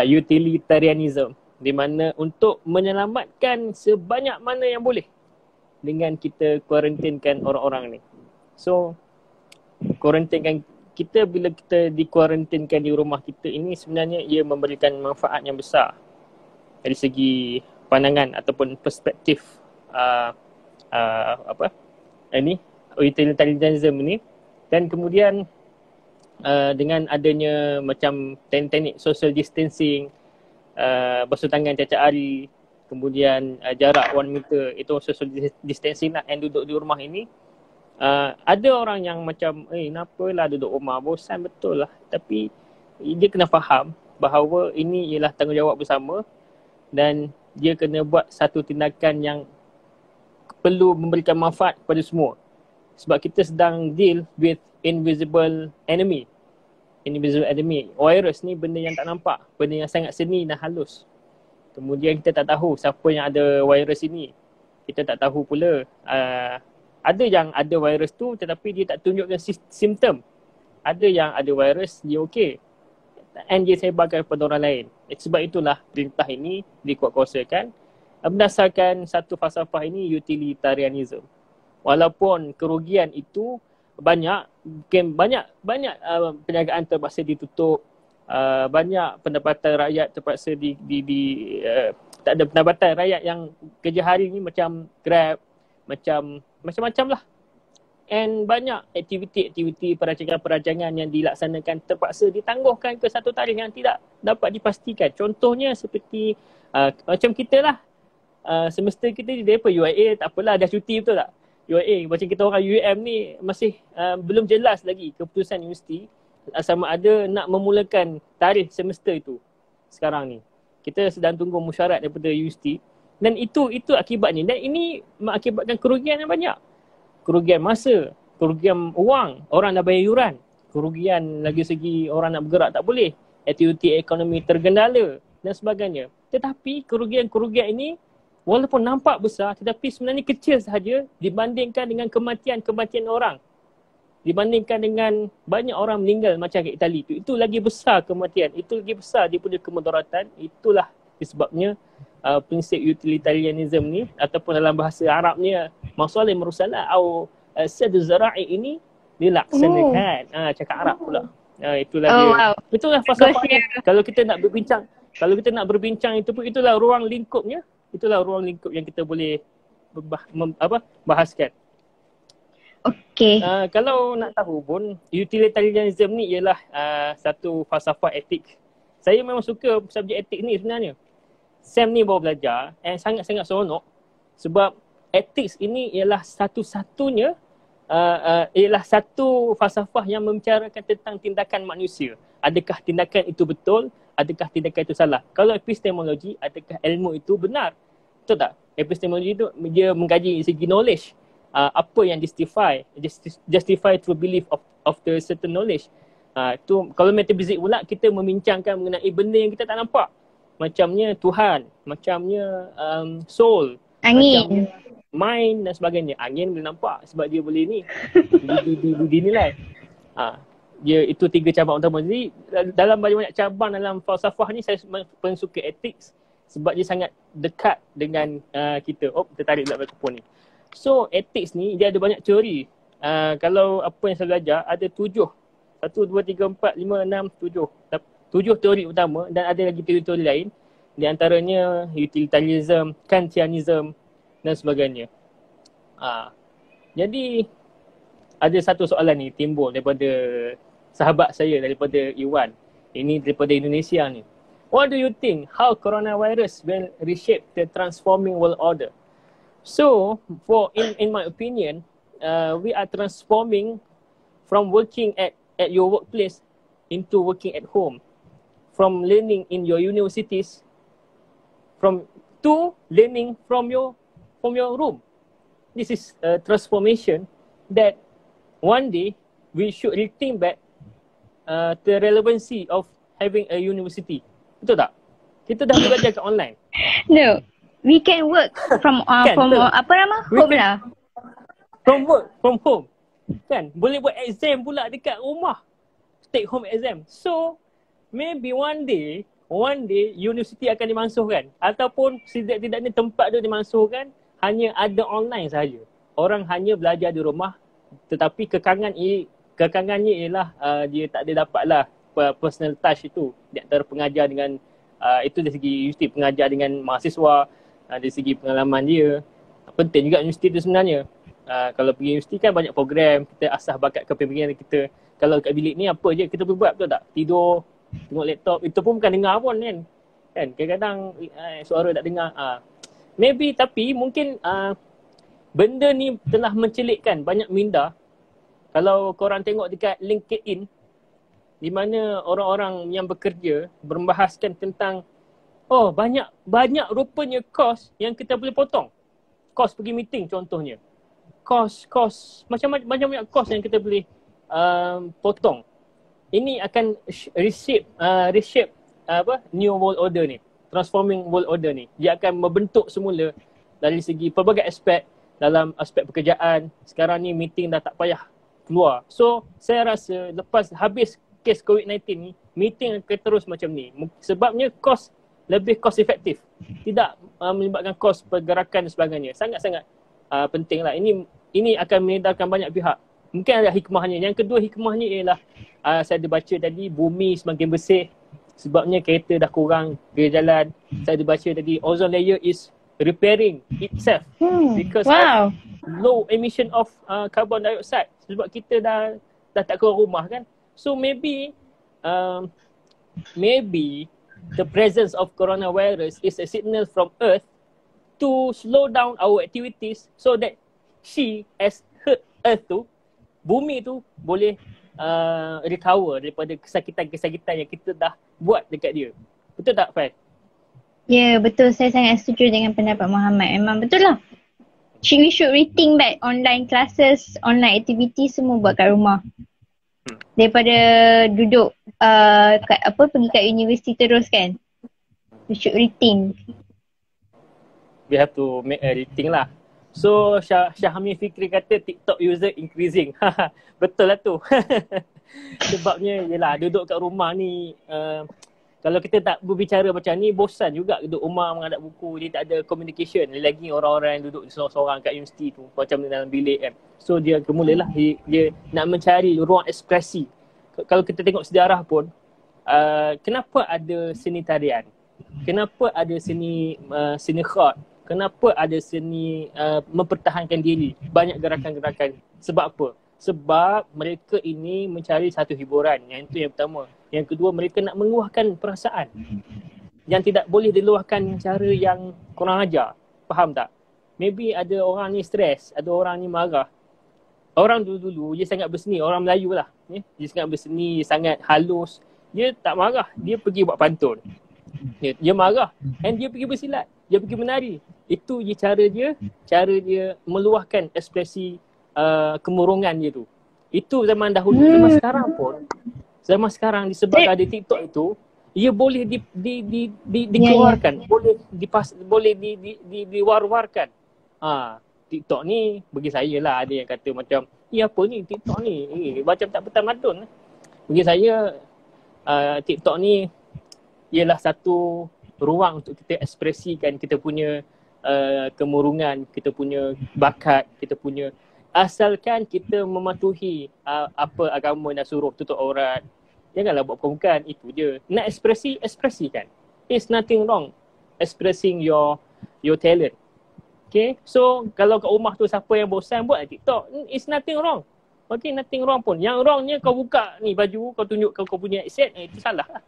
Utilitarianism, di mana untuk menyelamatkan sebanyak mana yang boleh dengan kita kuarantinkan orang-orang ni. So kuarantinkan kita, bila kita dikuarantinkan di rumah kita ini, sebenarnya ia memberikan manfaat yang besar dari segi pandangan ataupun perspektif utilitarianism ni. Dan kemudian dengan adanya macam teknik social distancing, basuh tangan tiap-tiap hari, kemudian jarak 1 meter, itu social distancing lah, and duduk di rumah ini. Ada orang yang macam kenapalah duduk rumah, bosan, betul lah. Tapi dia kena faham bahawa ini ialah tanggungjawab bersama dan dia kena buat satu tindakan yang perlu memberikan manfaat kepada semua. Sebab kita sedang deal with invisible enemy. Virus ni benda yang tak nampak, benda yang sangat seni dan halus. Kemudian kita tak tahu siapa yang ada virus ini. Kita tak tahu pula ada yang ada virus tu tetapi dia tak tunjukkan simptom. Ada yang ada virus, dia okey, and dia sebarkan kepada orang lain. Sebab itulah perintah ini dikuatkuasakan berdasarkan satu falsafah ini, utilitarianism. Walaupun kerugian itu banyak, perniagaan terpaksa ditutup, banyak pendapatan rakyat terpaksa tak ada pendapatan rakyat yang kerja hari ni macam Grab, macam-macam lah. And banyak aktiviti-aktiviti perancangan-perancangan yang dilaksanakan terpaksa ditangguhkan ke satu tarikh yang tidak dapat dipastikan. Contohnya seperti macam kita lah, semester kita di apa UIA, tak apalah dah cuti, betul tak? UIA macam kita orang UM ni masih belum jelas lagi keputusan universiti sama ada nak memulakan tarikh semester itu sekarang ni. Kita sedang tunggu mesyuarat daripada universiti dan itu akibatnya, dan ini mengakibatkan kerugian yang banyak. Kerugian masa, kerugian wang, orang dah bayar yuran, kerugian lagi segi orang nak bergerak tak boleh, aktiviti ekonomi tergendala dan sebagainya. Tetapi kerugian-kerugian ini walaupun nampak besar tetapi sebenarnya kecil sahaja dibandingkan dengan kematian orang. Dibandingkan dengan banyak orang meninggal macam kat Itali tu. Itu lagi besar kematian, itu lagi besar dia punya kemudaratan. Itulah disebabnya prinsip utilitarianism ni ataupun dalam bahasa Arabnya masalah merusalah atau sadu zara'i ini dilaksanakan. Cakap Arab pula. Itulah dia. Wow. Itulah falsafahnya. Kalau kita nak berbincang itu pun itulah ruang lingkupnya. Itulah ruang lingkup yang kita boleh bahaskan. Okey. Kalau nak tahu pun, utilitarianism ni ialah satu falsafah etik. Saya memang suka subjek etik ni sebenarnya. Sam ni baru belajar and sangat-sangat seronok sebab etik ini ialah satu-satunya ialah satu falsafah yang membicarakan tentang tindakan manusia. Adakah tindakan itu betul? Adakah tindakan itu salah? Kalau epistemologi, adakah ilmu itu benar? Betul tak? Epistemologi itu dia mengkaji segi knowledge. Apa yang justify true belief of the certain knowledge. Itu kalau metafizik pula kita membincangkan mengenai benda yang kita tak nampak. Macamnya Tuhan, macamnya soul, macamnya mind dan sebagainya. Angin boleh nampak sebab dia boleh ni dinilai. Dia itu 3 cabang utama. Jadi dalam banyak cabang dalam falsafah ni saya paling suka ethics sebab dia sangat dekat dengan kita. Tertarik pula mikrofon ni. So ethics ni dia ada banyak teori. Kalau apa yang saya belajar ada 7. 1, 2, 3, 4, 5, 6, 7. 7 teori utama dan ada lagi teori-teori lain. Di antaranya utilitarianism, Kantianism dan sebagainya. Jadi ada satu soalan ni timbul daripada sahabat saya, daripada Iwan. Ini daripada Indonesia ni. What do you think how coronavirus will reshape the transforming world order? So, in my opinion, we are transforming from working at your workplace into working at home, from learning in your universities, to learning from your room. This is a transformation that one day we should rethink back the relevancy of having a university. Betul tak? Kita dah belajar kat online. No. We can work from home lah. From home. Kan? Boleh buat exam pula dekat rumah. Take home exam. So, maybe one day universiti akan dimansuhkan. Ataupun tidak-tidaknya tempat tu dimansuhkan, hanya ada online sahaja. Orang hanya belajar di rumah tetapi kekangannya ialah dia tak ada dapatlah personal touch itu di antara pengajar dengan itu dari segi universiti, pengajar dengan mahasiswa. Dari segi pengalaman dia, penting juga universiti tu sebenarnya. Kalau pergi universiti kan banyak program, kita asah bakat kepimpinan kita. Kalau kat bilik ni apa je kita boleh buat, betul tak? Tidur, tengok laptop, itu pun bukan dengar pun kan. Kadang-kadang suara tak dengar. Maybe tapi mungkin benda ni telah mencelikkan banyak minda. Kalau korang tengok dekat LinkedIn, di mana orang-orang yang bekerja membahaskan tentang banyak rupanya kos yang kita boleh potong. Kos pergi meeting contohnya. Kos macam banyak kos yang kita boleh potong. Ini akan reshape new world order ni, transforming world order ni. Dia akan membentuk semula dari segi pelbagai aspek. Dalam aspek pekerjaan, sekarang ni meeting dah tak payah keluar. So saya rasa lepas habis kes COVID-19 ni, meeting akan terus macam ni. Sebabnya lebih cost efektif. Tidak melibatkan kos pergerakan dan sebagainya. Sangat-sangat penting lah. Ini akan menedarkan banyak pihak. Mungkin ada hikmahnya. Yang kedua hikmahnya ialah saya ada baca tadi bumi semakin bersih sebabnya kereta dah kurang gaya jalan. Saya ada baca tadi ozone layer is repairing itself because of low emission of carbon dioxide sebab kita dah tak keluar rumah kan. So maybe the presence of coronavirus is a signal from Earth to slow down our activities so that she as Earth tu, bumi tu boleh recover daripada kesakitan-kesakitan yang kita dah buat dekat dia. Betul tak, Fai? Ya, betul. Saya sangat setuju dengan pendapat Muhammad. Memang betul lah. We should rethink back online classes, online activity semua buat kat rumah. Daripada duduk pergi kat universiti terus kan. We should rethink. We have to make a rethink lah. So Syahami Fikri kata TikTok user increasing. Betul lah tu. Sebabnya yelah duduk kat rumah ni kalau kita tak berbicara macam ni bosan juga duduk rumah menghadap buku. Dia tak ada communication. Lagi orang-orang yang duduk seorang-seorang kat universiti tu macam dalam bilik kan. So dia mulalah dia nak mencari ruang ekspresi. Kalau kita tengok sejarah pun kenapa ada seni tarian? Kenapa ada seni khat? Kenapa ada seni mempertahankan diri? Banyak gerakan-gerakan. Sebab apa? Sebab mereka ini mencari satu hiburan. Yang itu yang pertama. Yang kedua, mereka nak meluahkan perasaan yang tidak boleh diluahkan cara yang kurang ajar. Faham tak? Maybe ada orang ni stres, ada orang ni marah. Orang dulu-dulu dia sangat berseni, orang Melayu lah. Dia sangat berseni, sangat halus. Dia tak marah, dia pergi buat pantun. Dia marah and dia pergi bersilat, dia pergi menari. Itu je cara dia meluahkan ekspresi kemurungan dia tu. Itu zaman dahulu. Zaman sekarang disebabkan ada TikTok itu, ia boleh dikeluarkan, boleh diwar-warkan. TikTok ni bagi saya lah ada yang kata macam, apa ni TikTok ni? Macam tak bertamadun. Bagi saya TikTok ni ialah satu ruang untuk kita ekspresikan kita punya kemurungan, kita punya bakat, kita punya, asalkan kita mematuhi apa agama nak suruh, tutup aurat. Janganlah buat bukan itu je. Nak ekspresikan. It's nothing wrong expressing your talent. Okay, so kalau kat rumah tu siapa yang bosan buat TikTok, it's nothing wrong. Okay, nothing wrong pun. Yang wrongnya kau buka ni baju, kau tunjuk kau punya aset, itu salah lah.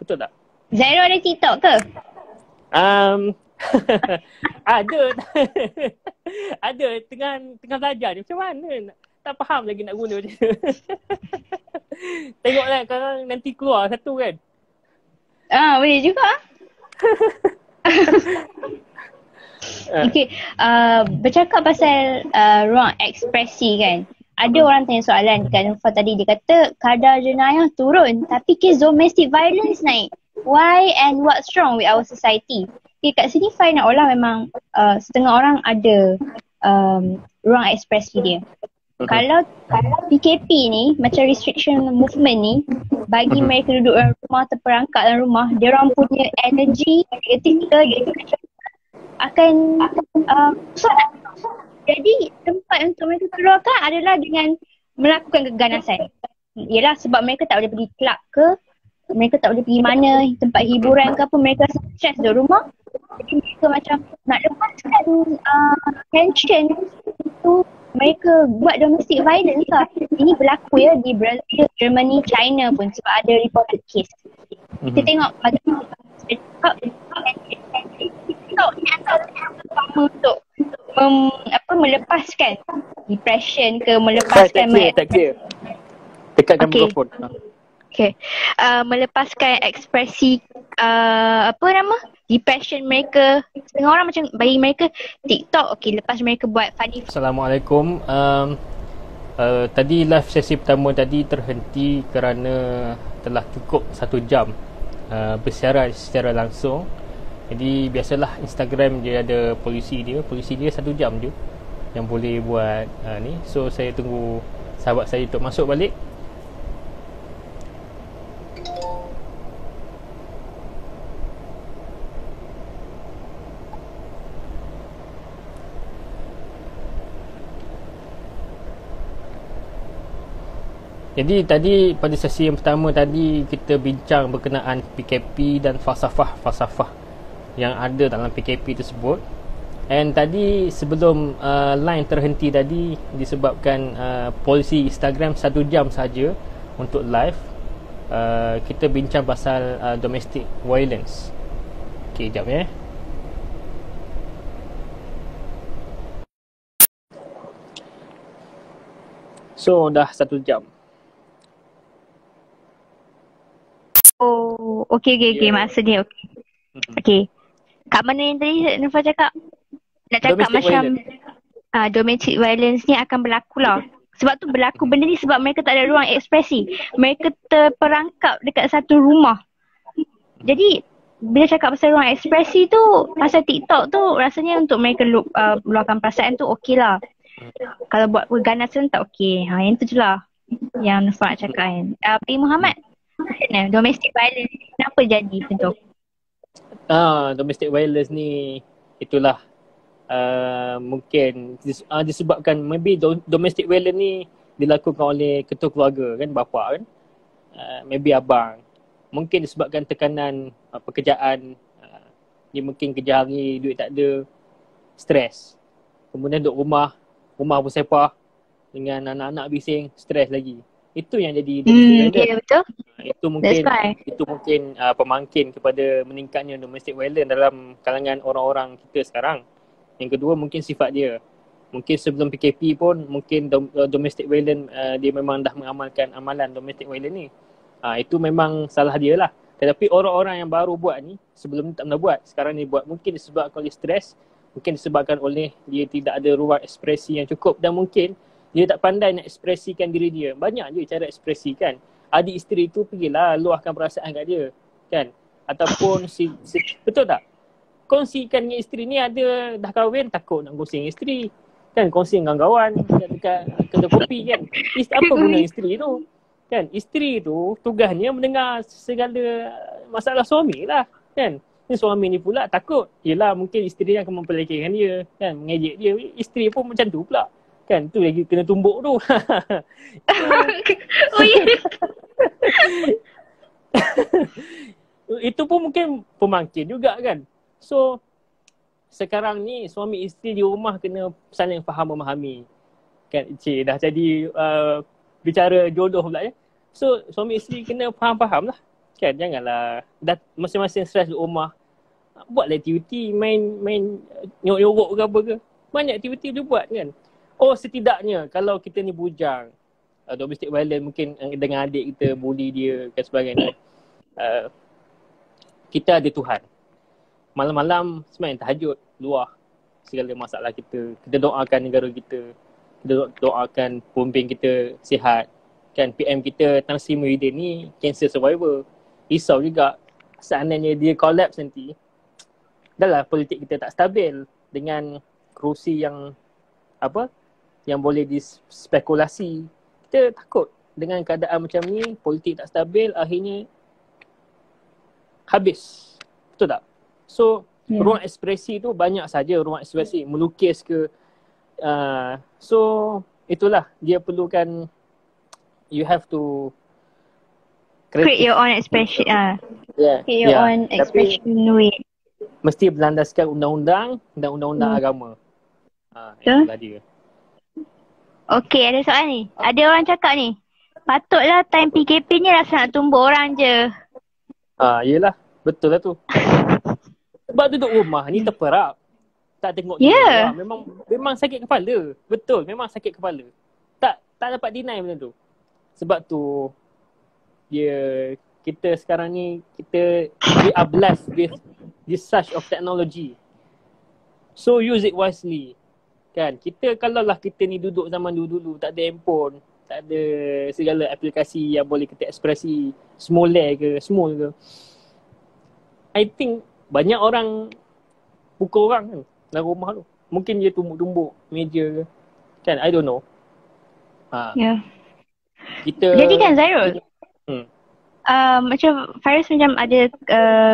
Betul tak? Zairo ada TikTok ke? Ada. Ada tengah belajar ni. Macam mana tak faham lagi nak guna macam tu. Tengoklah kalau nanti keluar satu kan. Boleh juga. Okay, bercakap pasal ruang ekspresi kan. Ada orang tanya soalan dekat Nufar tadi, dia kata kadar jenayah turun tapi kes domestic violence naik. Why and what's wrong with our society? Okay, kat sini Fai nak olah memang setengah orang ada ruang ekspresi dia. Kalau PKP ni macam restriction movement ni bagi mereka duduk dalam rumah, terperangkap dalam rumah, dia orang punya energi ketika akan susah. Jadi tempat untuk mereka keluarkan adalah dengan melakukan keganasan. Yelah sebab mereka tak boleh pergi club ke, mereka tak boleh pergi mana tempat hiburan ke apa, mereka rasa stress di rumah. Jadi mereka macam nak lepaskan tension itu, mereka buat domestic violence lah. Ini berlaku ya di Brazil, Germany, China pun sebab ada reported case. Kita tengok bagaimana TikTok ni antara yang pertama untuk melepaskan depression ke, melepaskan tak clear. Dekatkan mikrofon. Okay. Melepaskan ekspresi depression mereka. Setengah orang macam bagi mereka TikTok lepas mereka buat funny. Assalamualaikum. Tadi live sesi pertama tadi terhenti kerana telah cukup 1 jam bersiaran secara langsung. Jadi biasalah Instagram dia ada polisi dia 1 jam je yang boleh buat ni. So saya tunggu sahabat saya untuk masuk balik. Jadi tadi pada sesi yang pertama tadi kita bincang berkenaan PKP dan falsafah yang ada dalam PKP tersebut. And tadi sebelum line terhenti tadi disebabkan polisi Instagram 1 jam saja untuk live, kita bincang pasal domestic violence. Okay, jap ya. So dah 1 jam. Oh, okay. Masa dia okay. Okay. Kat mana yang tadi Nufa cakap? Nak cakap Domestic macam domestic violence ni akan berlaku lah. Sebab tu berlaku benda ni sebab mereka tak ada ruang ekspresi. Mereka terperangkap dekat satu rumah. Jadi bila cakap pasal ruang ekspresi tu, pasal TikTok tu rasanya untuk mereka luahkan perasaan tu okey lah. Kalau buat perganasan tak okey. Yang tu je lah yang Nufa nak cakap kan. P. Muhammad, domestic violence kenapa jadi macam tu? Domestic violence ni itulah mungkin disebabkan maybe domestic violence ni dilakukan oleh ketua keluarga kan, bapa kan, maybe abang. Mungkin disebabkan tekanan pekerjaan, dia mungkin kerja hari, duit tak ada, stres. Kemudian duduk rumah bersepah dengan anak-anak bising, stres lagi. Itu yang jadi domestic violence. Betul. Itu mungkin pemangkin kepada meningkatnya domestic violence dalam kalangan orang-orang kita sekarang. Yang kedua mungkin sifat dia. Mungkin sebelum PKP pun mungkin domestic violence dia memang dah mengamalkan amalan domestic violence ni. Itu memang salah dia lah. Tetapi orang-orang yang baru buat ni, sebelum ni tak pernah buat, sekarang ni buat, mungkin disebabkan oleh stres, mungkin disebabkan oleh dia tidak ada ruang ekspresi yang cukup, dan mungkin dia tak pandai nak ekspresikan diri dia. Banyak je cara ekspresikan. Adik isteri tu pergilah luahkan perasaan kat dia, kan? Ataupun betul tak? Kongsikan dengan isteri ni, ada dah kahwin takut nak kongsi dengan isteri, kan? Kongsi dengan kawan dekat kedai kopi kan. Apa guna isteri tu? Kan? Isteri tu tugasnya mendengar segala masalah suami lah, kan? Ni suami ni pula takut, yelah mungkin isteri yang akan mempelekehkan dia, kan? Mengejek dia. Isteri pun macam tu pula, kan? Tu lagi kena tumbuk tu. Oh ya. Itu pun mungkin pemangkin juga kan. So sekarang ni suami isteri di rumah kena saling faham memahami, kan? Cik dah jadi bicara jodoh pula ya. So suami isteri kena faham-faham lah, kan? Janganlah dah masing-masing stres di rumah, buatlah aktiviti, main nyorok ke apa ke. Banyak aktiviti boleh buat kan. Oh setidaknya kalau kita ni bujang, domestic violence mungkin dengan adik kita bully dia dan sebagainya, kita ada Tuhan. Malam-malam sembahyang tahajud, luah segala masalah kita. Kita doakan negara kita, kita doakan pemimpin kita sihat, kan? PM kita Tan Sri Muhyiddin ni cancer survivor. Risau juga seandainya dia collapse nanti. Dah lah politik kita tak stabil dengan kerusi yang yang boleh dispekulasi. Kita takut dengan keadaan macam ni, politik tak stabil, akhirnya habis. Betul tak? So ruang ekspresi tu banyak saja, ruang ekspresi melukis ke. So itulah dia perlukan, you have to create your own expression. Create your own expression way. Mesti berlandaskan undang-undang dan undang-undang agama. Itulah dia. Okay, ada soalan ni. Ada orang cakap ni, patutlah time PKP ni rasa nak tumbuk orang je. Yelah, betul lah tu. Sebab duduk rumah ni terperap, tak tengok dia. Memang sakit kepala. Betul, memang sakit kepala. Tak dapat deny benda tu. Sebab tu kita sekarang ni, we are blessed with this such of technology. So use it wisely. Kan? Kalau lah kita ni duduk zaman dulu-dulu, tak ada handphone, tak ada segala aplikasi yang boleh kita ekspresi, small ke, I think banyak orang pukul orang kan dalam rumah tu. Mungkin dia tumbuk-tumbuk meja ke, kan? I don't know. Jadi kan Zairul, macam Faris macam ada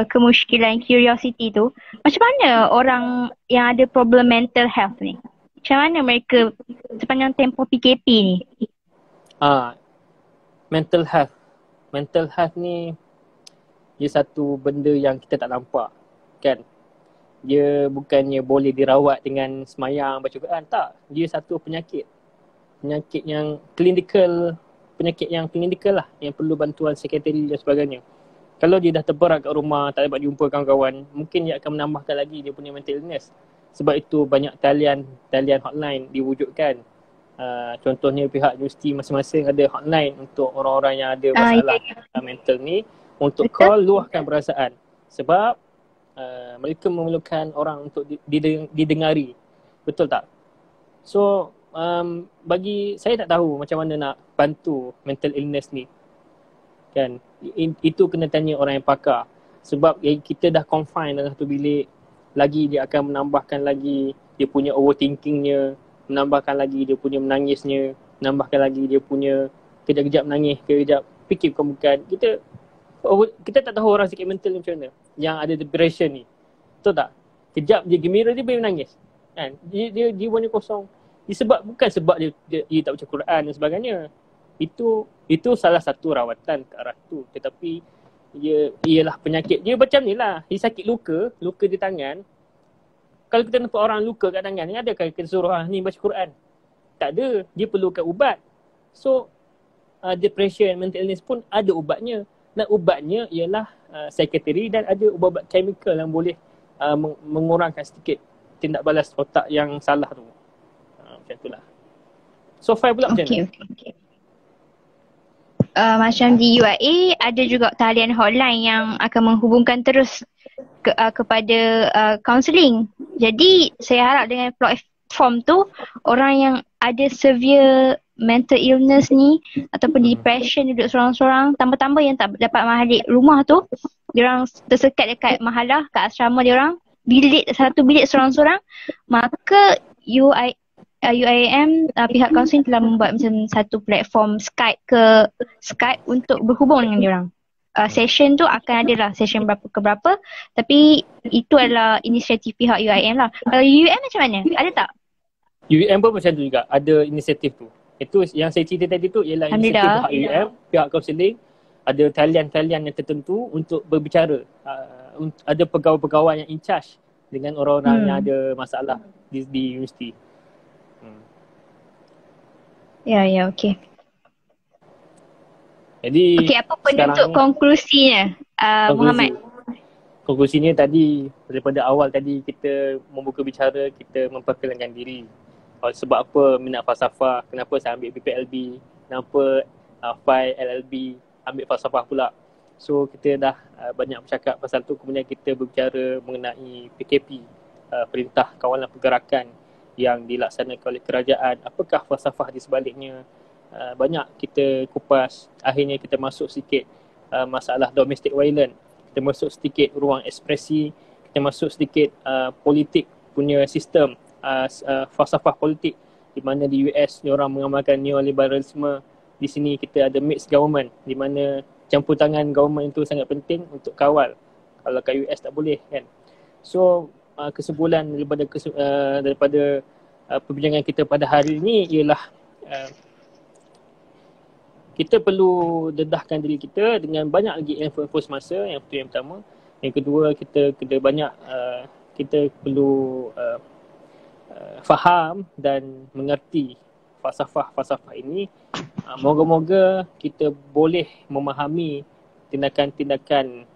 kemusykilan, curiosity tu, macam mana orang yang ada problem mental health ni, macam mana mereka sepanjang tempoh PKP ni? mental health. Mental health ni dia satu benda yang kita tak nampak kan. Dia bukannya boleh dirawat dengan semayang baca Quran, tak. Dia satu penyakit. Penyakit yang klinikal, lah yang perlu bantuan psikiatri dan sebagainya. Kalau dia dah terberat kat rumah, tak dapat jumpa kawan-kawan, mungkin dia akan menambahkan lagi dia punya mental illness. Sebab itu banyak talian hotline diwujudkan. Contohnya pihak universiti masing-masing ada hotline untuk orang-orang yang ada masalah mental ni, untuk call, luahkan perasaan. Sebab mereka memerlukan orang untuk didengari. Betul tak? So bagi saya tak tahu macam mana nak bantu mental illness ni kan. Itu kena tanya orang yang pakar. Sebab kita dah confine dalam satu bilik, lagi dia akan menambahkan lagi dia punya overthinkingnya, menambahkan lagi dia punya menangisnya, menambahkan lagi dia punya kejap-kejap menangis, kejap fikir bukan. Kita tak tahu orang sakit mental ni macam mana, yang ada depression ni. Betul tak? Kejap dia gembira, dia boleh menangis kan. Dia jiwanya kosong. Bukan sebab dia tak baca Quran dan sebagainya. Itu salah satu rawatan ke arah tu. Tetapi ialah penyakit dia macam ni lah. Dia sakit luka di tangan. Kalau kita nampak orang luka kat tangan ni, adakah kita suruh ni baca Quran? Tak ada. Dia perlukan ubat. So depression, mental illness pun ada ubatnya. Dan ubatnya ialah psikiatri, dan ada ubat-ubat chemical yang boleh mengurangkan sedikit tindak balas otak yang salah tu. Macam itulah. So Fai pula macam mana? Okay. Macam di UIA ada juga talian hotline yang akan menghubungkan terus kepada counselling. Jadi saya harap dengan platform tu, orang yang ada severe mental illness ni ataupun depression, duduk seorang-seorang, tambah-tambah yang tak dapat balik rumah tu, diorang tersekat dekat mahalah, kat asrama diorang, satu bilik seorang-seorang, maka UIM pihak kaunseling telah membuat macam satu platform Skype untuk berhubung dengan diorang. Session tu akan ada lah, session berapa ke berapa, tapi itu adalah inisiatif pihak UIM lah. Kalau UIM macam mana? Ada tak? UIM pun macam tu juga, ada inisiatif tu. Itu yang saya cerita tadi tu ialah inisiatif pihak UIM, pihak kaunseling. Ada talian-talian yang tertentu untuk berbicara. Ada pegawai-pegawai yang in charge dengan orang-orang yang ada masalah di universiti. Ya, okey. Jadi apa bentuk konklusinya, Muhammad? Konklusinya tadi, daripada awal tadi kita membuka bicara, kita memperkenalkan diri. Sebab apa minat falsafah, kenapa saya ambil PPLB, kenapa Fai LLB ambil falsafah pula. So kita dah banyak bercakap pasal tu, kemudian kita berbicara mengenai PKP, Perintah Kawalan Pergerakan yang dilaksanakan oleh kerajaan. Apakah falsafah di sebaliknya? Banyak kita kupas. Akhirnya kita masuk sikit masalah domestic violence. Kita masuk sedikit ruang ekspresi. Kita masuk sedikit politik punya sistem, falsafah politik, di mana di US diorang mengamalkan neoliberalisme. Di sini kita ada mixed government, di mana campur tangan government itu sangat penting untuk kawal. Kalau kat US tak boleh kan. So kesimpulan daripada perbincangan kita pada hari ini ialah kita perlu dedahkan diri kita dengan banyak lagi info-info semasa. Yang itu yang pertama. Yang kedua, kita perlu faham dan mengerti falsafah-falsafah ini. Moga-moga kita boleh memahami tindakan-tindakan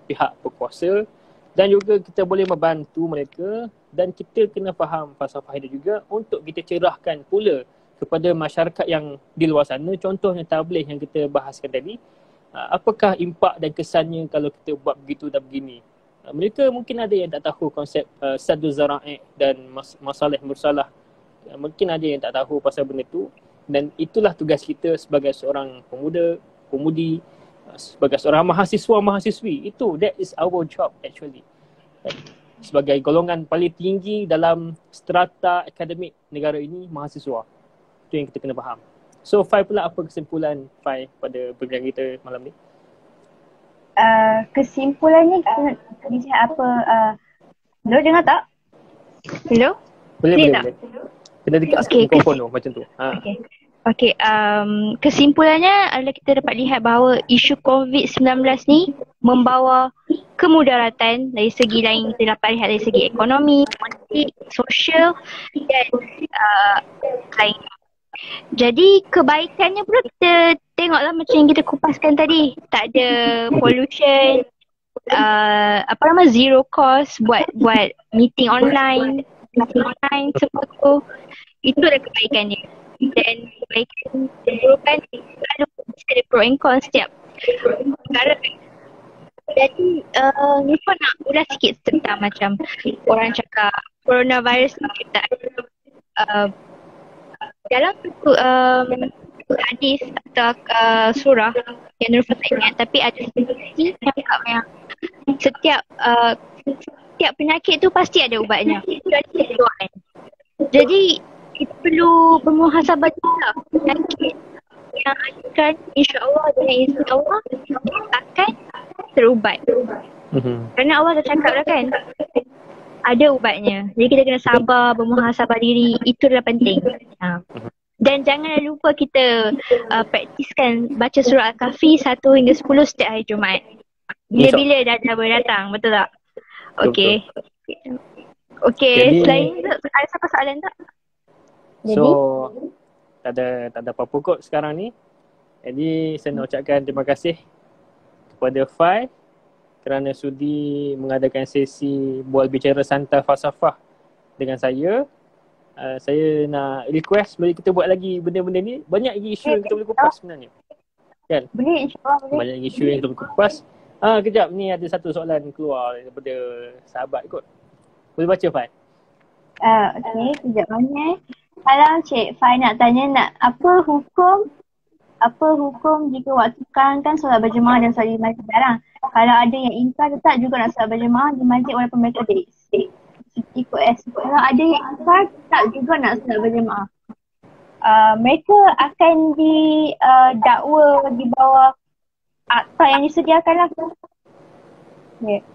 pihak berkuasa, dan juga kita boleh membantu mereka, dan kita kena faham falsafah itu juga untuk kita cerahkan pula kepada masyarakat yang di luar sana. Contohnya tabligh yang kita bahaskan tadi, apakah impak dan kesannya kalau kita buat begitu dan begini. Mereka mungkin ada yang tak tahu konsep saddu zara'i dan masalah mursalah. Mungkin ada yang tak tahu pasal benda tu, dan itulah tugas kita sebagai seorang pemudi, sebagai seorang mahasiswa-mahasiswi. That is our job actually. Sebagai golongan paling tinggi dalam strata akademik negara ini, mahasiswa. Itu yang kita kena faham. So Fai pula, apa kesimpulan Fai pada perbincangan kita malam ni? Kesimpulannya kita lihat apa. Hello, dengar tak? Hello? Boleh. Kena dekat sikit mikrofon tu, macam tu. Okay. Okay, kesimpulannya adalah kita dapat lihat bahawa isu COVID-19 ni membawa kemudaratan dari segi lain. Kita dapat lihat dari segi ekonomi, politik, sosial dan lain. Jadi kebaikannya pula kita tengoklah macam yang kita kupaskan tadi. Tak ada pollution, zero cost buat meeting online semua tu. Itu adalah kebaikannya. Dan kebaikan keburukan selalu ada pro and con setiap perkara. Jadi ni pun nak ulas sikit tentang macam orang cakap coronavirus ni kita dalam satu hadis atau surah yang Nurul tak ingat, tapi ada sisi yang cakap yang setiap penyakit tu pasti ada ubatnya. Itu ada keseluruhan. Jadi kita perlu bermuhasabah juga. Penyakit yang akan insya-Allah dengan izin Allah akan terubat. Kerana Allah dah cakap dah kan, ada ubatnya. Jadi kita kena sabar, bermuhasabah diri. Itu adalah penting. Dan jangan lupa kita praktiskan baca surah Al-Kahfi 1 hingga 10 setiap hari Jumaat. Bila-bila dah boleh datang, betul tak? Okey. Okey, selain itu ada siapa soalan tak? So, tak ada apa-apa kot sekarang ni. Jadi saya nak ucapkan terima kasih kepada Fai kerana sudi mengadakan sesi bual bicara santai falsafah dengan saya. Saya nak request boleh kita buat lagi benda-benda ni. Banyak lagi isu yang kita boleh kupas sebenarnya. Kan? Boleh, insyaAllah boleh. Banyak lagi isu yang kita boleh kupas. Kejap ni ada satu soalan keluar daripada sahabat kot. Boleh baca Fai? Okey, kejap mana. Kalau Cik Fai nak tanya apa hukum jika waktu sekarang kan solat berjemaah dan solat di masjid jarang. Kalau ada yang ingkar tetap juga nak solat berjemaah di masjid walaupun mereka ikut kalau ada yang ingkar tetap juga nak solat berjemaah. Mereka akan didakwa di bawah akta yang disediakan lah.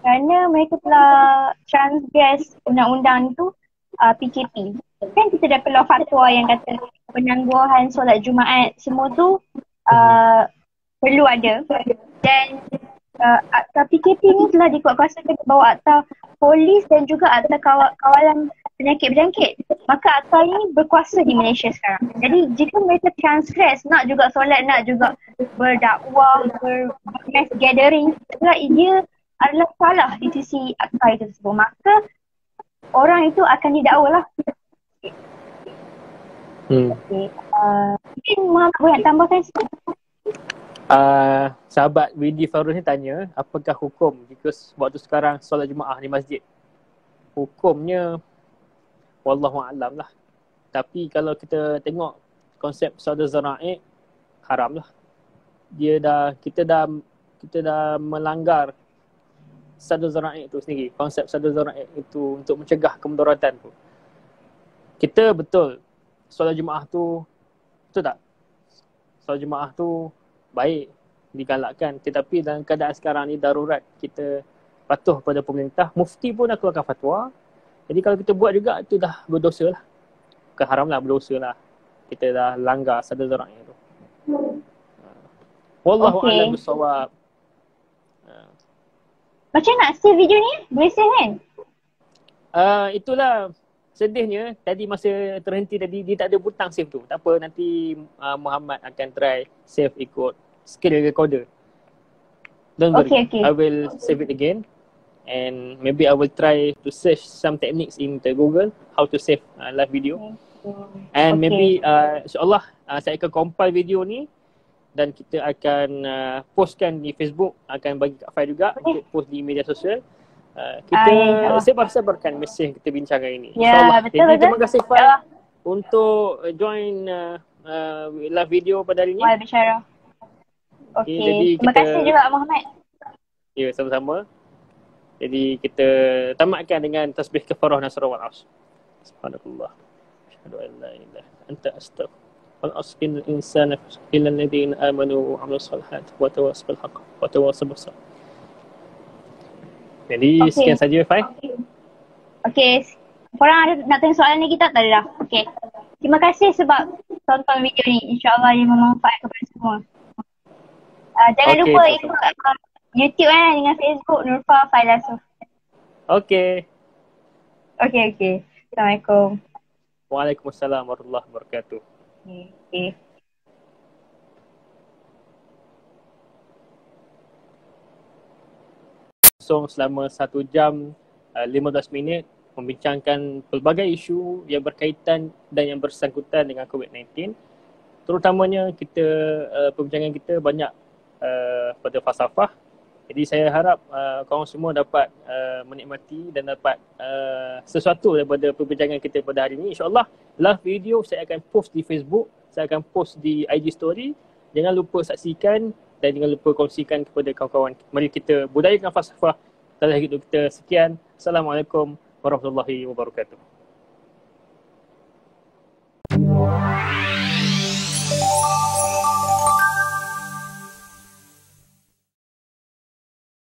Kerana mereka telah transgress undang-undang tu PKP. Kan kita dah keluar fatwa yang kata penangguhan solat Jumaat semua tu perlu ada. Dan akta PKP ni telah dikuatkuasakan di bawah akta polis dan juga akta kawalan penyakit berjangkit. Maka akta ini berkuasa di Malaysia sekarang. Jadi jika mereka transgress, nak juga solat, nak juga berdakwah, mass gathering, dia adalah salah di sisi akta itu tersebut. Maka orang itu akan didakwa lah. Okay. Mungkin Muhammad boleh nak tambahkan sikit? Sahabat Widi Farus ni tanya, apakah hukum jika waktu sekarang solat Jumaat di masjid? Hukumnya wallahu'alam lah. Tapi kalau kita tengok konsep solat zara'i, haram lah. Kita dah melanggar solat zara'i itu sendiri. Konsep solat zara'i itu untuk mencegah kemudaratan tu. Kita betul solat Jumaat tu, betul tak? Solat Jumaat tu baik digalakkan, tetapi dalam keadaan sekarang ni darurat, kita patuh pada pemerintah. Mufti pun dah keluarkan fatwa. Jadi kalau kita buat juga, itu dah berdosa lah. Bukan haram lah, berdosa lah. Kita dah langgar solat zara'i tu. Wallahu'alam bissawab. Macam nak save video ni? Boleh save kan? Itulah sedihnya, tadi masa terhenti tadi dia tak ada butang save tu. Tak apa, nanti Muhammad akan try save ikut skill recorder. Don't worry, okay. I will save it again and maybe I will try to search some techniques in the Google how to save live video. And maybe insyaAllah saya akan compile video ni dan kita akan postkan di Facebook, akan bagi kat Fai juga untuk post di media sosial. Kita sebar-sebarkan mesej yang kita bincangkan ini. InsyaAllah. Jadi terima kasih Fai untuk join live video pada hari ini. Bicara. Okey. Terima kasih juga Muhammad. Ya, sama-sama. Jadi kita tamatkan dengan tasbih kafarah nasra wal aus. Subhanallah. Asyhadu an la ilaha illa anta astaghfiruka wal asqil insana illa alladhina amanu wa amilus solihat wa tawassaw bil haqq wa tawassaw bis sabr. Jadi sekian saja Fai. Okey. Korang ada nak tanya soalan lagi tak? Tak ada dah. Okey. Terima kasih sebab tonton video ni. InsyaAllah dia bermanfaat kepada semua. Jangan lupa ikut YouTube dengan Facebook Nurfa Failasuf. Okay. Okay. Assalamualaikum. Waalaikumsalam warahmatullahi wabarakatuh. Okay. So selama 1 jam 15 minit membincangkan pelbagai isu yang berkaitan dan yang bersangkutan dengan COVID-19. Terutamanya kita perbincangan kita banyak pada falsafah. Jadi saya harap korang semua dapat menikmati dan dapat sesuatu daripada perbincangan kita pada hari ini. InsyaAllah live video saya akan post di Facebook, saya akan post di IG story. Jangan lupa saksikan dan jangan lupa kongsikan kepada kawan-kawan. Mari kita budayakan falsafah dalam hidup kita. Sekian. Assalamualaikum warahmatullahi wabarakatuh.